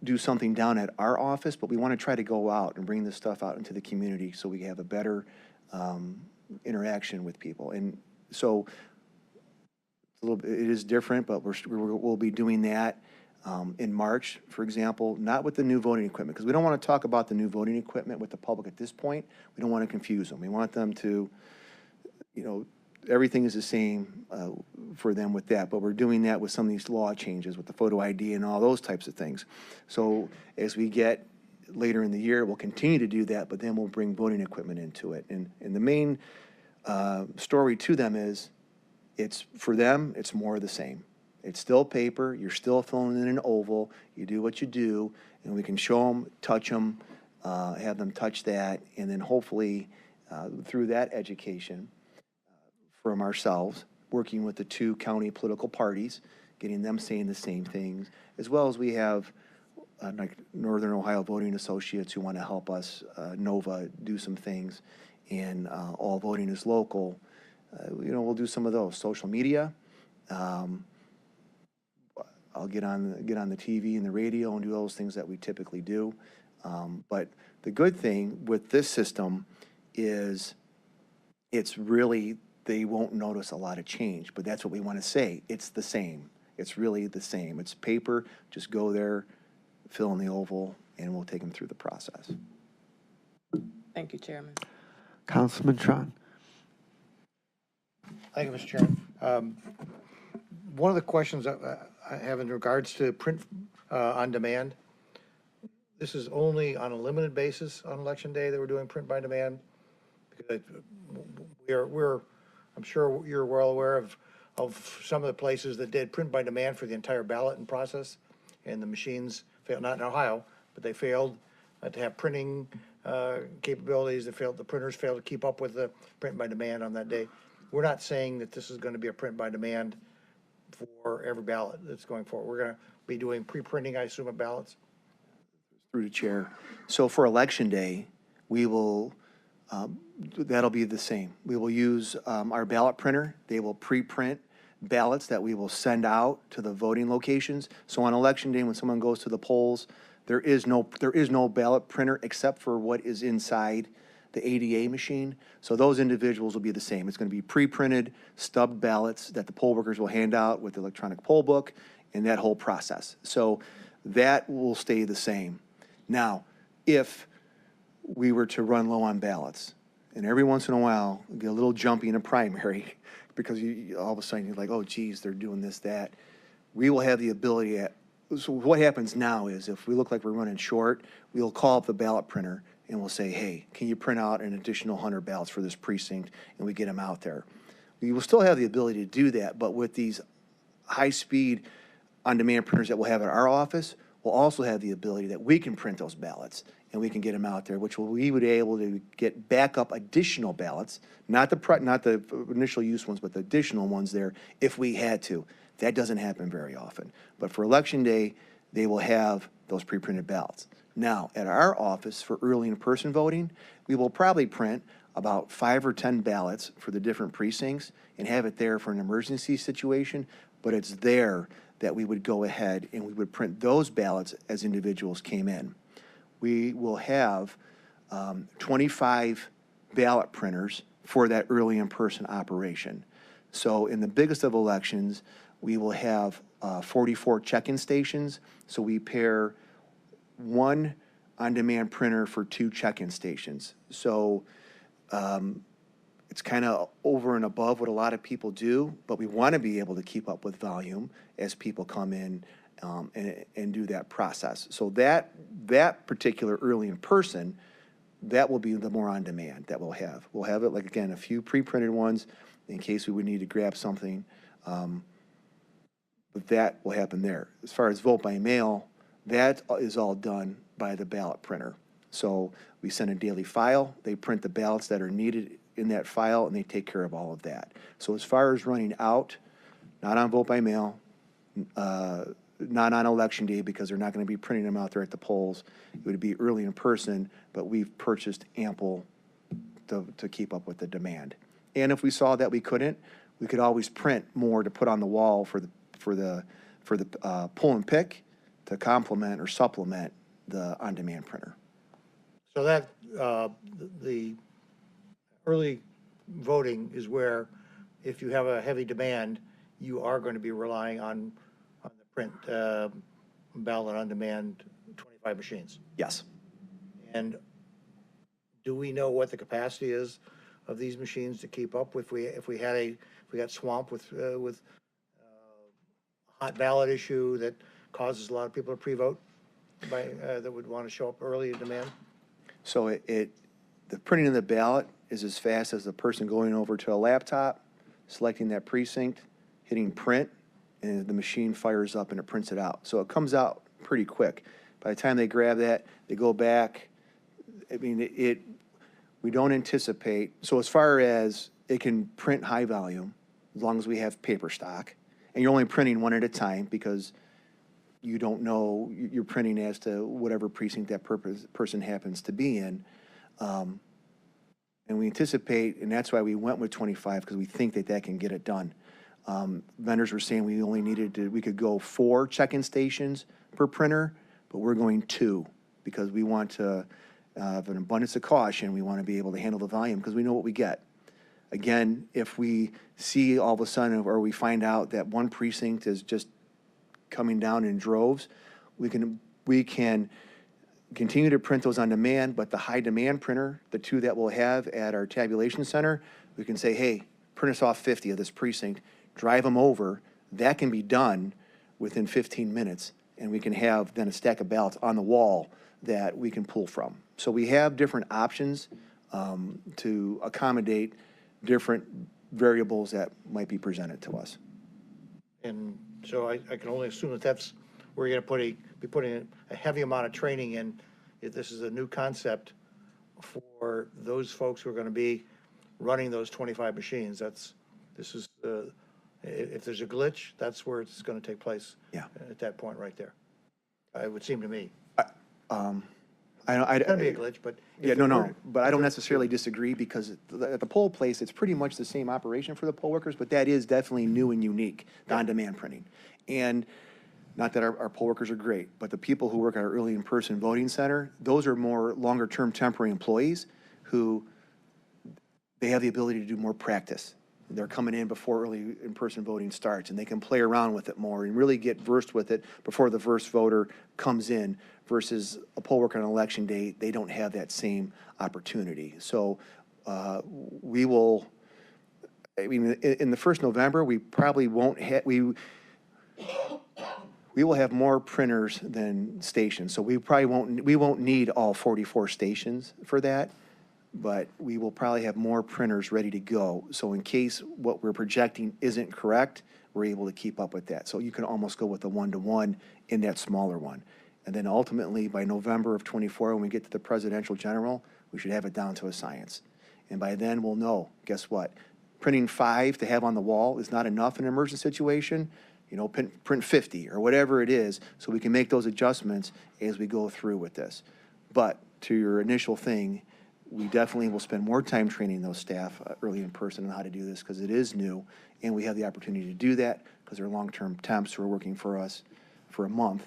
do something down at our office, but we want to try to go out and bring this stuff out into the community so we have a better interaction with people. And so it is different, but we'll be doing that in March, for example, not with the new voting equipment, because we don't want to talk about the new voting equipment with the public at this point. We don't want to confuse them. We want them to, everything is the same for them with that, but we're doing that with some of these law changes with the photo ID and all those types of things. So as we get later in the year, we'll continue to do that, but then we'll bring voting equipment into it. And the main story to them is, for them, it's more of the same. It's still paper, you're still filling in an oval, you do what you do, and we can show them, touch them, have them touch that, and then hopefully through that education from ourselves, working with the two county political parties, getting them saying the same things, as well as we have like Northern Ohio Voting Associates who want to help us, NOVA, do some things, and All Voting is Local. We'll do some of those. Social media. I'll get on the TV and the radio and do those things that we typically do. But the good thing with this system is it's really, they won't notice a lot of change, but that's what we want to say. It's the same. It's really the same. It's paper. Just go there, fill in the oval, and we'll take them through the process. Thank you, Chairman. Councilman Tron. Thank you, Mr. Chairman. One of the questions I have in regards to print on demand, this is only on a limited basis on election day that we're doing print by demand? Because I'm sure you're well aware of some of the places that did print by demand for the entire ballot and process, and the machines failed, not in Ohio, but they failed to have printing capabilities. The printers failed to keep up with the print by demand on that day. We're not saying that this is going to be a print by demand for every ballot that's going forward. We're going to be doing pre-printing, I assume, of ballots. Through the chair. So for election day, we will, that'll be the same. We will use our ballot printer. They will pre-print ballots that we will send out to the voting locations. So on election day, when someone goes to the polls, there is no ballot printer except for what is inside the ADA machine. So those individuals will be the same. It's going to be pre-printed, stubbed ballots that the poll workers will hand out with the electronic poll book and that whole process. So that will stay the same. Now, if we were to run low on ballots, and every once in a while get a little jumpy in a primary because all of a sudden you're like, oh, geez, they're doing this, that, we will have the ability so what happens now is if we look like we're running short, we'll call up the ballot printer and we'll say, hey, can you print out an additional 100 ballots for this precinct? And we get them out there. We will still have the ability to do that, but with these high-speed on-demand printers that we'll have at our office, we'll also have the ability that we can print those ballots and we can get them out there, which we would be able to get backup additional ballots, not the initial use ones, but the additional ones there if we had to. That doesn't happen very often. But for election day, they will have those pre-printed ballots. Now, at our office for early in-person voting, we will probably print about 5 or 10 ballots for the different precincts and have it there for an emergency situation, but it's there that we would go ahead and we would print those ballots as individuals came in. We will have 25 ballot printers for that early in-person operation. So in the biggest of elections, we will have 44 check-in stations. So we pair one on-demand printer for 2 check-in stations. So it's kind of over and above what a lot of people do, but we want to be able to keep up with volume as people come in and do that process. So that particular early in person, that will be the more on demand that we'll have. We'll have it, like, again, a few pre-printed ones in case we would need to grab something. But that will happen there. As far as vote by mail, that is all done by the ballot printer. So we send a daily file, they print the ballots that are needed in that file, and they take care of all of that. So as far as running out, not on vote by mail, not on election day because they're not going to be printing them out there at the polls. It would be early in person, but we've purchased ample to keep up with the demand. And if we saw that we couldn't, we could always print more to put on the wall for the pull and pick to complement or supplement the on-demand printer. So that the early voting is where, if you have a heavy demand, you are going to be relying on the print ballot on demand 25 machines. Yes. And do we know what the capacity is of these machines to keep up if we got swamped with hot ballot issue that causes a lot of people to pre-vote that would want to show up early in demand? So the printing of the ballot is as fast as the person going over to a laptop, selecting that precinct, hitting print, and the machine fires up and it prints it out. So it comes out pretty quick. By the time they grab that, they go back. I mean, we don't anticipate. So as far as it can print high volume, as long as we have paper stock. And you're only printing one at a time because you don't know, you're printing as to whatever precinct that person happens to be in. And we anticipate, and that's why we went with 25, because we think that that can get it done. Vendors were saying we only needed to, we could go 4 check-in stations per printer, but we're going 2 because we want to have an abundance of caution. We want to be able to handle the volume because we know what we get. Again, if we see all of a sudden, or we find out that one precinct is just coming down in droves, we can continue to print those on demand, but the high demand printer, the 2 that we'll have at our tabulation center, we can say, hey, print us off 50 of this precinct, drive them over. That can be done within 15 minutes, and we can have then a stack of ballots on the wall that we can pull from. So we have different options to accommodate different variables that might be presented to us. And so I can only assume that that's where you're going to be putting a heavy amount of training in. If this is a new concept for those folks who are going to be running those 25 machines, if there's a glitch, that's where it's going to take place. Yeah. At that point right there. It would seem to me. It's It's going to be a glitch, but. Yeah, no, but I don't necessarily disagree because at the poll place, it's pretty much the same operation for the poll workers, but that is definitely new and unique, the on-demand printing. And not that our poll workers are great, but the people who work at our early in-person voting center, those are more longer-term temporary employees who, they have the ability to do more practice. They're coming in before early in-person voting starts, and they can play around with it more and really get versed with it before the first voter comes in, versus a poll worker on election day, they don't have that same opportunity. So we will, I mean, in the first November, we probably won't have, we will have more printers than stations. So we won't need all 44 stations for that, but we will probably have more printers ready to go. So in case what we're projecting isn't correct, we're able to keep up with that. So you can almost go with a 1-to-1 in that smaller one. And then ultimately, by November of '24, when we get to the presidential general, we should have it down to a science. And by then, we'll know, guess what? Printing 5 to have on the wall is not enough in an emergency situation. You know, print 50 or whatever it is, so we can make those adjustments as we go through with this. But to your initial thing, we definitely will spend more time training those staff early in person on how to do this because it is new, and we have the opportunity to do that because they're long-term temps who are working for us for a month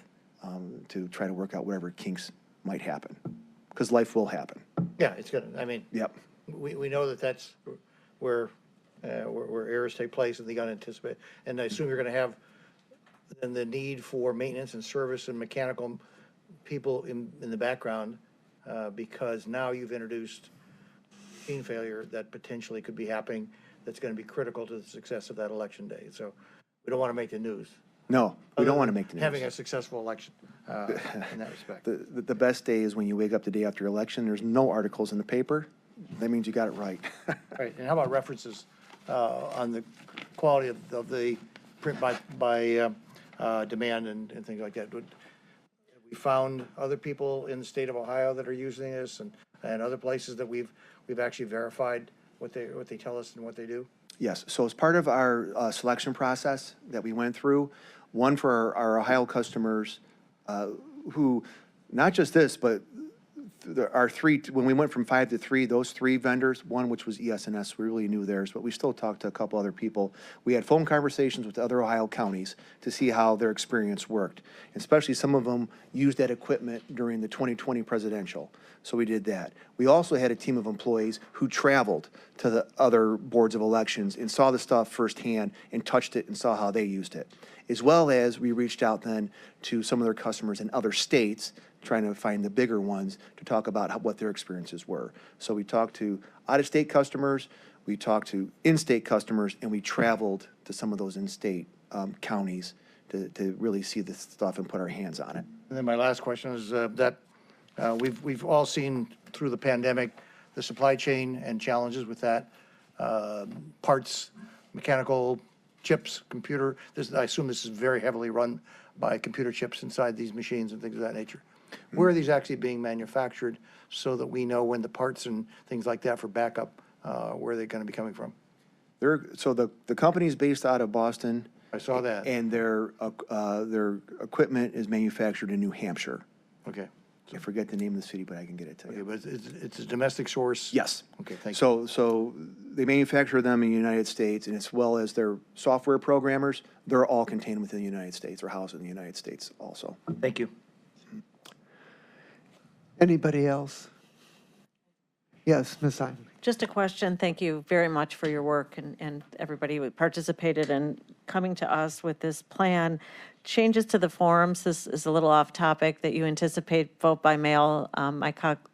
to try to work out whatever kinks might happen, because life will happen. Yeah, it's going to, I mean. Yep. We know that that's where errors take place and they got to anticipate. And I assume you're going to have then the need for maintenance and service and mechanical people in the background because now you've introduced machine failure that potentially could be happening that's going to be critical to the success of that election day. So we don't want to make the news. No, we don't want to make the news. Having a successful election in that respect. The best day is when you wake up the day after election, there's no articles in the paper. That means you got it right. Right, and how about references on the quality of the print by demand and things like that? Have we found other people in the state of Ohio that are using this and other places that we've actually verified what they tell us and what they do? Yes, so as part of our selection process that we went through, one for our Ohio customers who, not just this, but our 3, when we went from 5 to 3, those 3 vendors, one which was ES&S, we really knew theirs, but we still talked to a couple other people. We had phone conversations with other Ohio counties to see how their experience worked. Especially some of them used that equipment during the 2020 presidential, so we did that. We also had a team of employees who traveled to the other boards of elections and saw the stuff firsthand and touched it and saw how they used it. As well as we reached out then to some of their customers in other states, trying to find the bigger ones to talk about what their experiences were. So we talked to out-of-state customers, we talked to in-state customers, and we traveled to some of those in-state counties to really see this stuff and put our hands on it. And then my last question is that we've all seen through the pandemic the supply chain and challenges with that, parts, mechanical chips, computer. I assume this is very heavily run by computer chips inside these machines and things of that nature. Where are these actually being manufactured so that we know when the parts and things like that for backup, where they're going to be coming from? So the company's based out of Boston. I saw that. And their equipment is manufactured in New Hampshire. Okay. I forget the name of the city, but I can get it to Okay, you. but it's a domestic source? Yes. Okay, thank you. So they manufacture them in the United States, and as well as their software programmers, they're all contained within the United States or housed in the United States also. Thank you. Anybody else? Yes, Ms. Simon. Just a question. Thank you very much for your work and everybody who participated in coming to us with this plan. Changes to the forms, this is a little off topic, that you anticipate vote by mail. My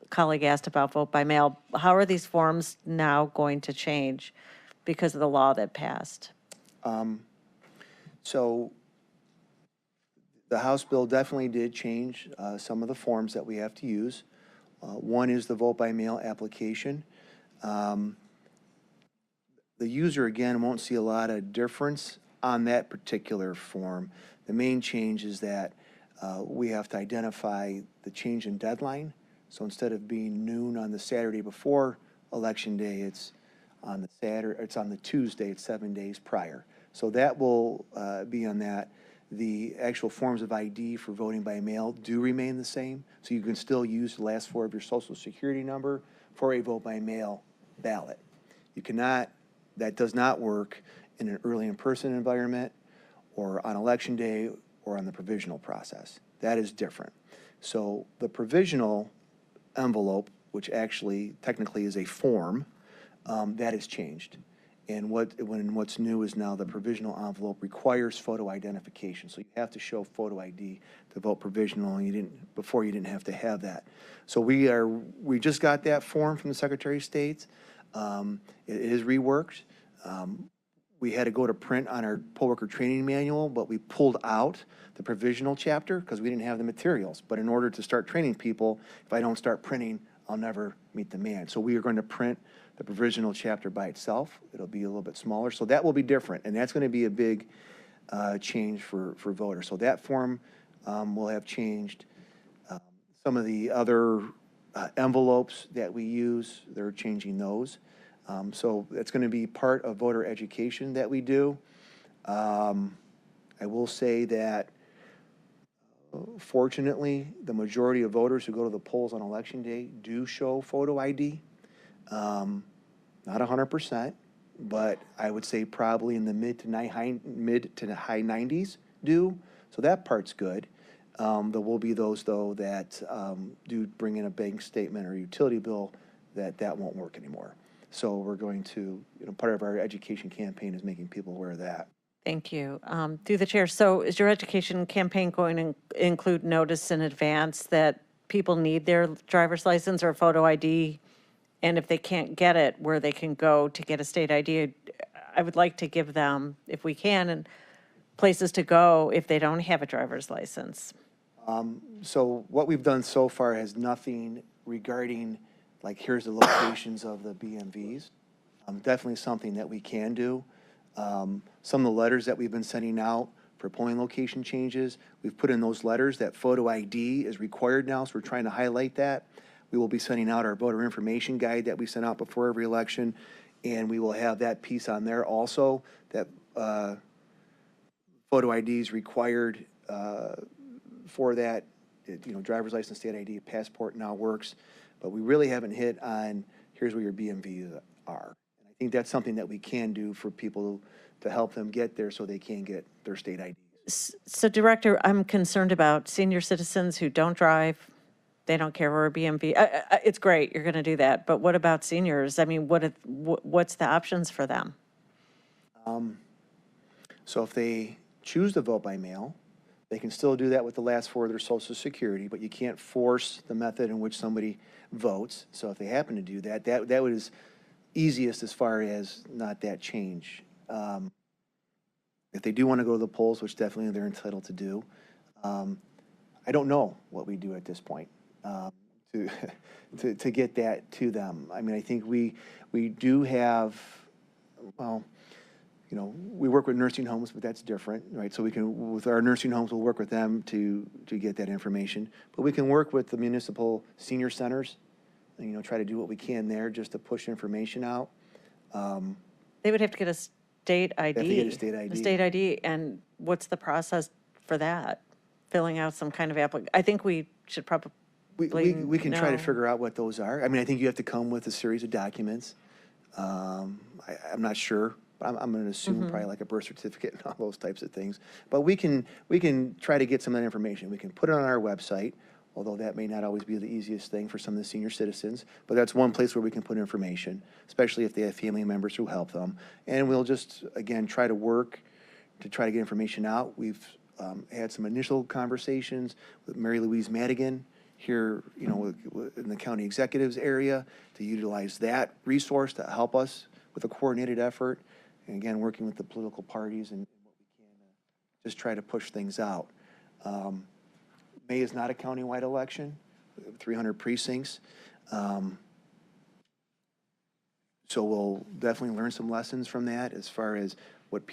colleague asked about vote by mail. How are these forms now going to change because of the law that passed? So the House bill definitely did change some of the forms that we have to use. One is the vote by mail application. The user, again, won't see a lot of difference on that particular form. The main change is that we have to identify the change in deadline. So instead of being noon on the Saturday before Election Day, it's on the it's on the Tuesday, it's 7 days prior. So that will be on that. The actual forms of ID for voting by mail do remain the same. So you can still use the last four of your Social Security number for a vote by mail ballot. You cannot, that does not work in an early in-person environment or on Election Day or on the provisional process. That is different. So the provisional envelope, which actually technically is a form, that has changed. And what's new is now the provisional envelope requires photo identification. So you have to show photo ID to vote provisional, and before you didn't have to have that. So we just got that form from the Secretary of State. It is reworked. We had to go to print on our poll worker training manual, but we pulled out the provisional chapter because we didn't have the materials. But in order to start training people, if I don't start printing, I'll never meet the man. So we are going to print the provisional chapter by itself. It'll be a little bit smaller. So that will be different, and that's going to be a big change for voters. So that form will have changed. Some of the other envelopes that we use, they're changing those. So it's going to be part of voter education that we do. I will say that fortunately, the majority of voters who go to the polls on Election Day do show photo ID. Not 100%, but I would say probably in the mid to high 90s do. So that part's good. There will be those, though, that do bring in a bank statement or utility bill that won't work anymore. So we're going to, part of our education campaign is making people aware of that. Thank you. Through the chair, so is your education campaign going to include notice in advance that people need their driver's license or photo ID? And if they can't get it, where they can go to get a state ID? I would like to give them, if we can, and places to go if they don't have a driver's license. So what we've done so far has nothing regarding, like, here's the locations of the BMVs. Definitely something that we can do. Some of the letters that we've been sending out for polling location changes, we've put in those letters that photo ID is required now, so we're trying to highlight that. We will be sending out our voter information guide that we send out before every election, and we will have that piece on there also, that photo ID is required for that. Driver's license, state ID, passport now works, but we really haven't hit on here's where your BMVs are. And I think that's something that we can do for people to help them get there so they can get their state ID. So, Director, I'm concerned about senior citizens who don't drive. They don't care where a BMV. It's great, you're going to do that, but what about seniors? I mean, what's the options for them? So if they choose to vote by mail, they can still do that with the last four of their Social Security, but you can't force the method in which somebody votes. So if they happen to do that, that was easiest as far as not that change. If they do want to go to the polls, which definitely they're entitled to do, I don't know what we do at this point to get that to them. I mean, I think we do have, well, we work with nursing homes, but that's different, right? So we can, with our nursing homes, we'll work with them to get that information. But we can work with the municipal senior centers and, try to do what we can there just to push information out. They would have to get a state ID. have to get a state ID. A state ID, and what's the process for that? Filling out some kind of I think we should probably We can try to know. figure out what those are. I mean, I think you have to come with a series of documents. I'm not sure. I'm going to assume probably like a birth certificate and all those types of things. But we can try to get some of that information. We can put it on our website, although that may not always be the easiest thing for some of the senior citizens. But that's one place where we can put information, especially if they have family members who help them. And we'll just, again, try to work to try to get information out. We've had some initial conversations with Mary Louise Madigan here, you know, in the county executives area to utilize that resource to help us with a coordinated effort. And again, working with the political parties and what we can just try to push things out. May is not a countywide election, 300 precincts. So we'll definitely learn some lessons from that as far as what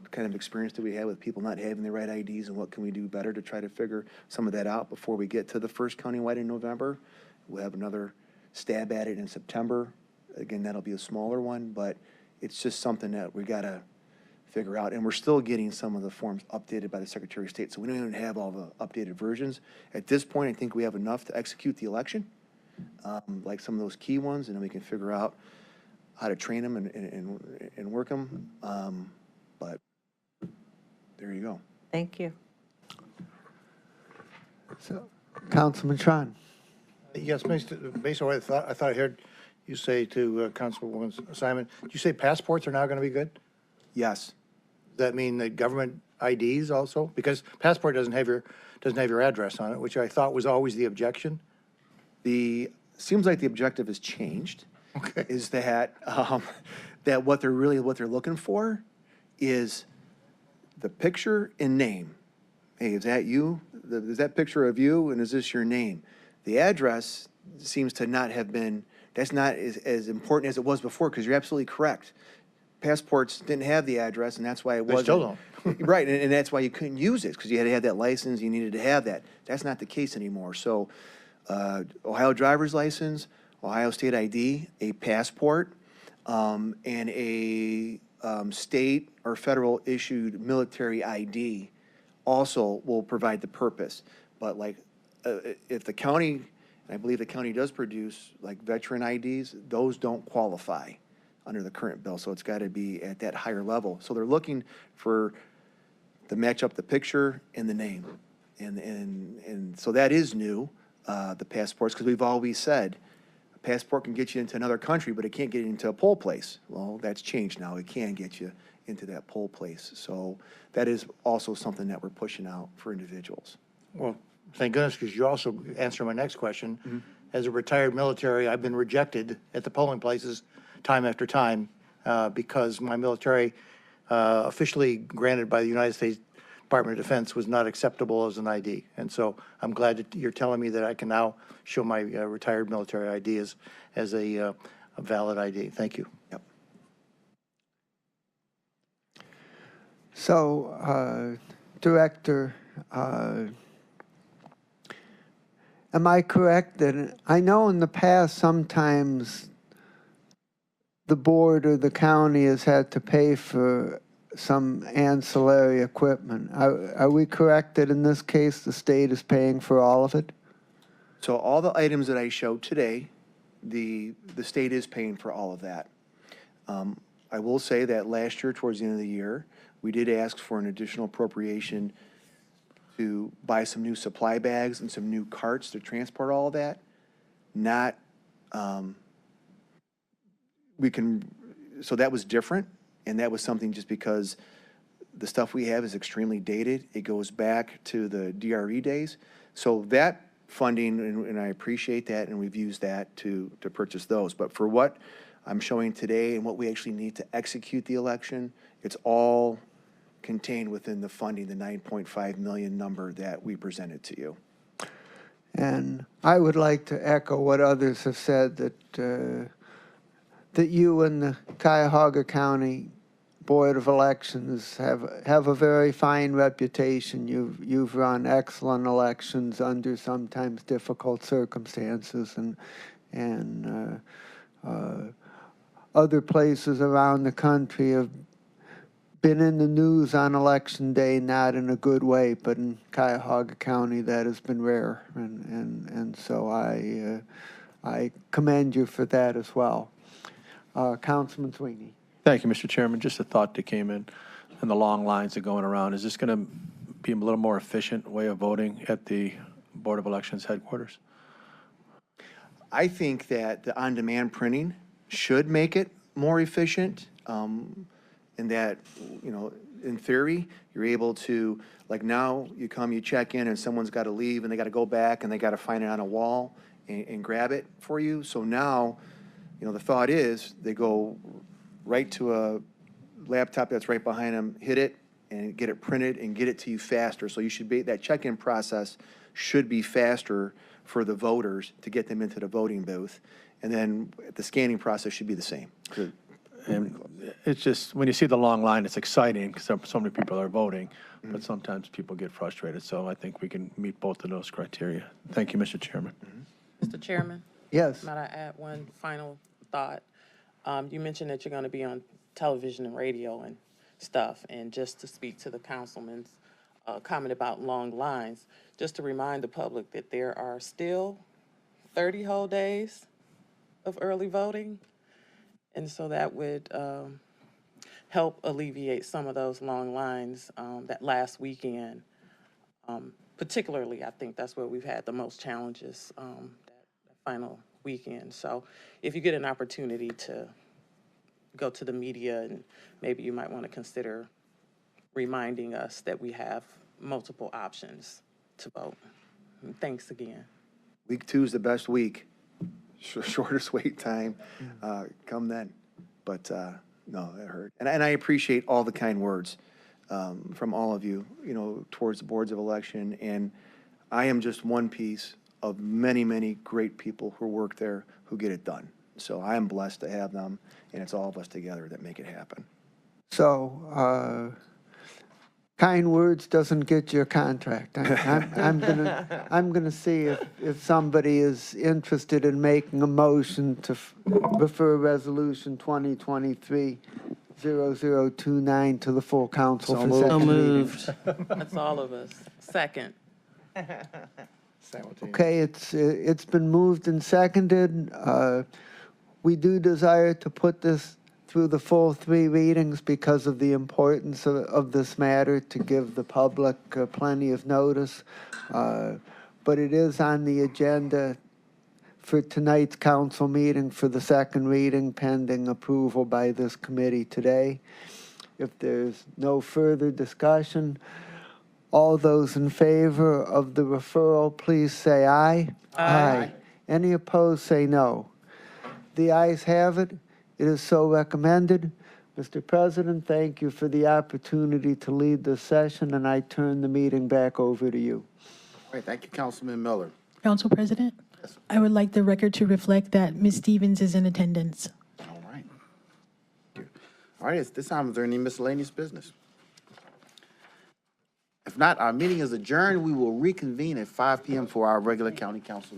kind of experience do we have with people not having the right IDs, and what can we do better to try to figure some of that out before we get to the first countywide in November. We'll have another stab at it in September. Again, that'll be a smaller one, but it's just something that we got to figure out. And we're still getting some of the forms updated by the Secretary of State, so we don't even have all the updated versions. At this point, I think we have enough to execute the election, like some of those key ones, and then we can figure out how to train them and work them. But there you go. Thank you. So, Councilman Tron. Yes, based on what I thought I heard you say to Councilwoman Simon, did you say passports are now going to be good? Yes. Does that mean that government IDs also? Because passport doesn't have your address on it, which I thought was always the objection. Seems like the objective has changed. Okay. Is that that what they're looking for is the picture and name. Hey, is that you? Is that picture of you, and is this your name? The address seems to not have been, that's not as important as it was before, because you're absolutely correct. Passports didn't have the address, and that's why it wasn't. They still don't. Right, and that's why you couldn't use it, because you had to have that license, you needed to have that. That's not the case anymore. So Ohio driver's license, Ohio state ID, a passport, and a state or federal issued military ID also will provide the purpose. But like, if the county, and I believe the county does produce like veteran IDs, those don't qualify under the current bill, so it's got to be at that higher level. So they're looking for to match up the picture and the name. And so that is new, the passports, because we've always said, a passport can get you into another country, but it can't get you into a poll place. Well, that's changed now. It can get you into that poll place. So that is also something that we're pushing out for individuals. Well, thank goodness, because you also answered my next question. As a retired military, I've been rejected at the polling places time after time because my military, officially granted by the United States Department of Defense, was not acceptable as an ID. And so I'm glad that you're telling me that I can now show my retired military ID as a valid ID. Thank you. Yep. So, Director, am I correct that, I know in the past sometimes the board or the county has had to pay for some ancillary equipment. Are we correct that in this case the state is paying for all of it? So all the items that I showed today, the state is paying for all of that. I will say that last year, towards the end of the year, we did ask for an additional appropriation to buy some new supply bags and some new carts to transport all of that. Not, so that was different, and that was something just because the stuff we have is extremely dated. It goes back to the DRE days. So that funding, and I appreciate that, and we've used that to purchase those. But for what I'm showing today and what we actually need to execute the election, it's all contained within the funding, the 9.5 million number that we presented to you. And I would like to echo what others have said, that that you and the Cuyahoga County Board of Elections have a very fine reputation. You've run excellent elections under sometimes difficult circumstances, and other places around the country have been in the news on election day, not in a good way, but in Cuyahoga County, that has been rare. And so I commend you for that as well. Councilman Sweeney. Thank you, Mr. Chairman. Just a thought that came in, and the long lines that are going around. Is this going to be a little more efficient way of voting at the Board of Elections headquarters? I think that the on-demand printing should make it more efficient, in that, you know, in theory, you're able to, like now, you come, you check in, and someone's got to leave, and they got to go back, and they got to find it on a wall and grab it for you. So now, you know, the thought is, they go right to a laptop that's right behind them, hit it, and get it printed and get it to you faster. So you should be, that check-in process should be faster for the voters to get them into the voting booth. And then the scanning process should be the same. And it's just, when you see the long line, it's exciting because so many people are voting, but sometimes people get frustrated. So I think we can meet both of those criteria. Thank you, Mr. Chairman. Mr. Chairman, Yes. might I add one final thought? You mentioned that you're going to be on television and radio and stuff, and just to speak to the councilman's comment about long lines, just to remind the public that there are still 30 whole days of early voting, and so that would help alleviate some of those long lines that last weekend. Particularly, I think that's where we've had the most challenges, that final weekend. So if you get an opportunity to go to the media, and maybe you might want to consider reminding us that we have multiple options to vote. And thanks again. Week 2 is the best week, shortest wait time, come then. But no, it hurt. And I appreciate all the kind words from all of you, you know, towards the boards of election. And I am just one piece of many, many great people who work there who get it done. So I am blessed to have them, and it's all of us together that make it happen. So, kind words doesn't get you a contract. I'm gonna see if somebody is interested in making a motion to refer Resolution 2023-0029 to the full council for second reading. That's all of us. Second. Okay, it's been moved and seconded. We do desire to put this through the full 3 readings because of the importance of this matter, to give the public plenty of notice. But it is on the agenda for tonight's council meeting for the second reading, pending approval by this committee today. If there's no further discussion, all those in favor of the referral, please say aye. Aye. Any opposed, say no. The ayes have it. It is so recommended. Mr. President, thank you for the opportunity to lead this session, and I turn the meeting back over to you. All right, thank you, Councilman Miller. Council President, I would like the record to reflect that Ms. Stevens is in attendance. All right. Thank you. All right, at this time, is there any miscellaneous business? If not, our meeting is adjourned. We will reconvene at 5 p.m. for our regular county council meeting.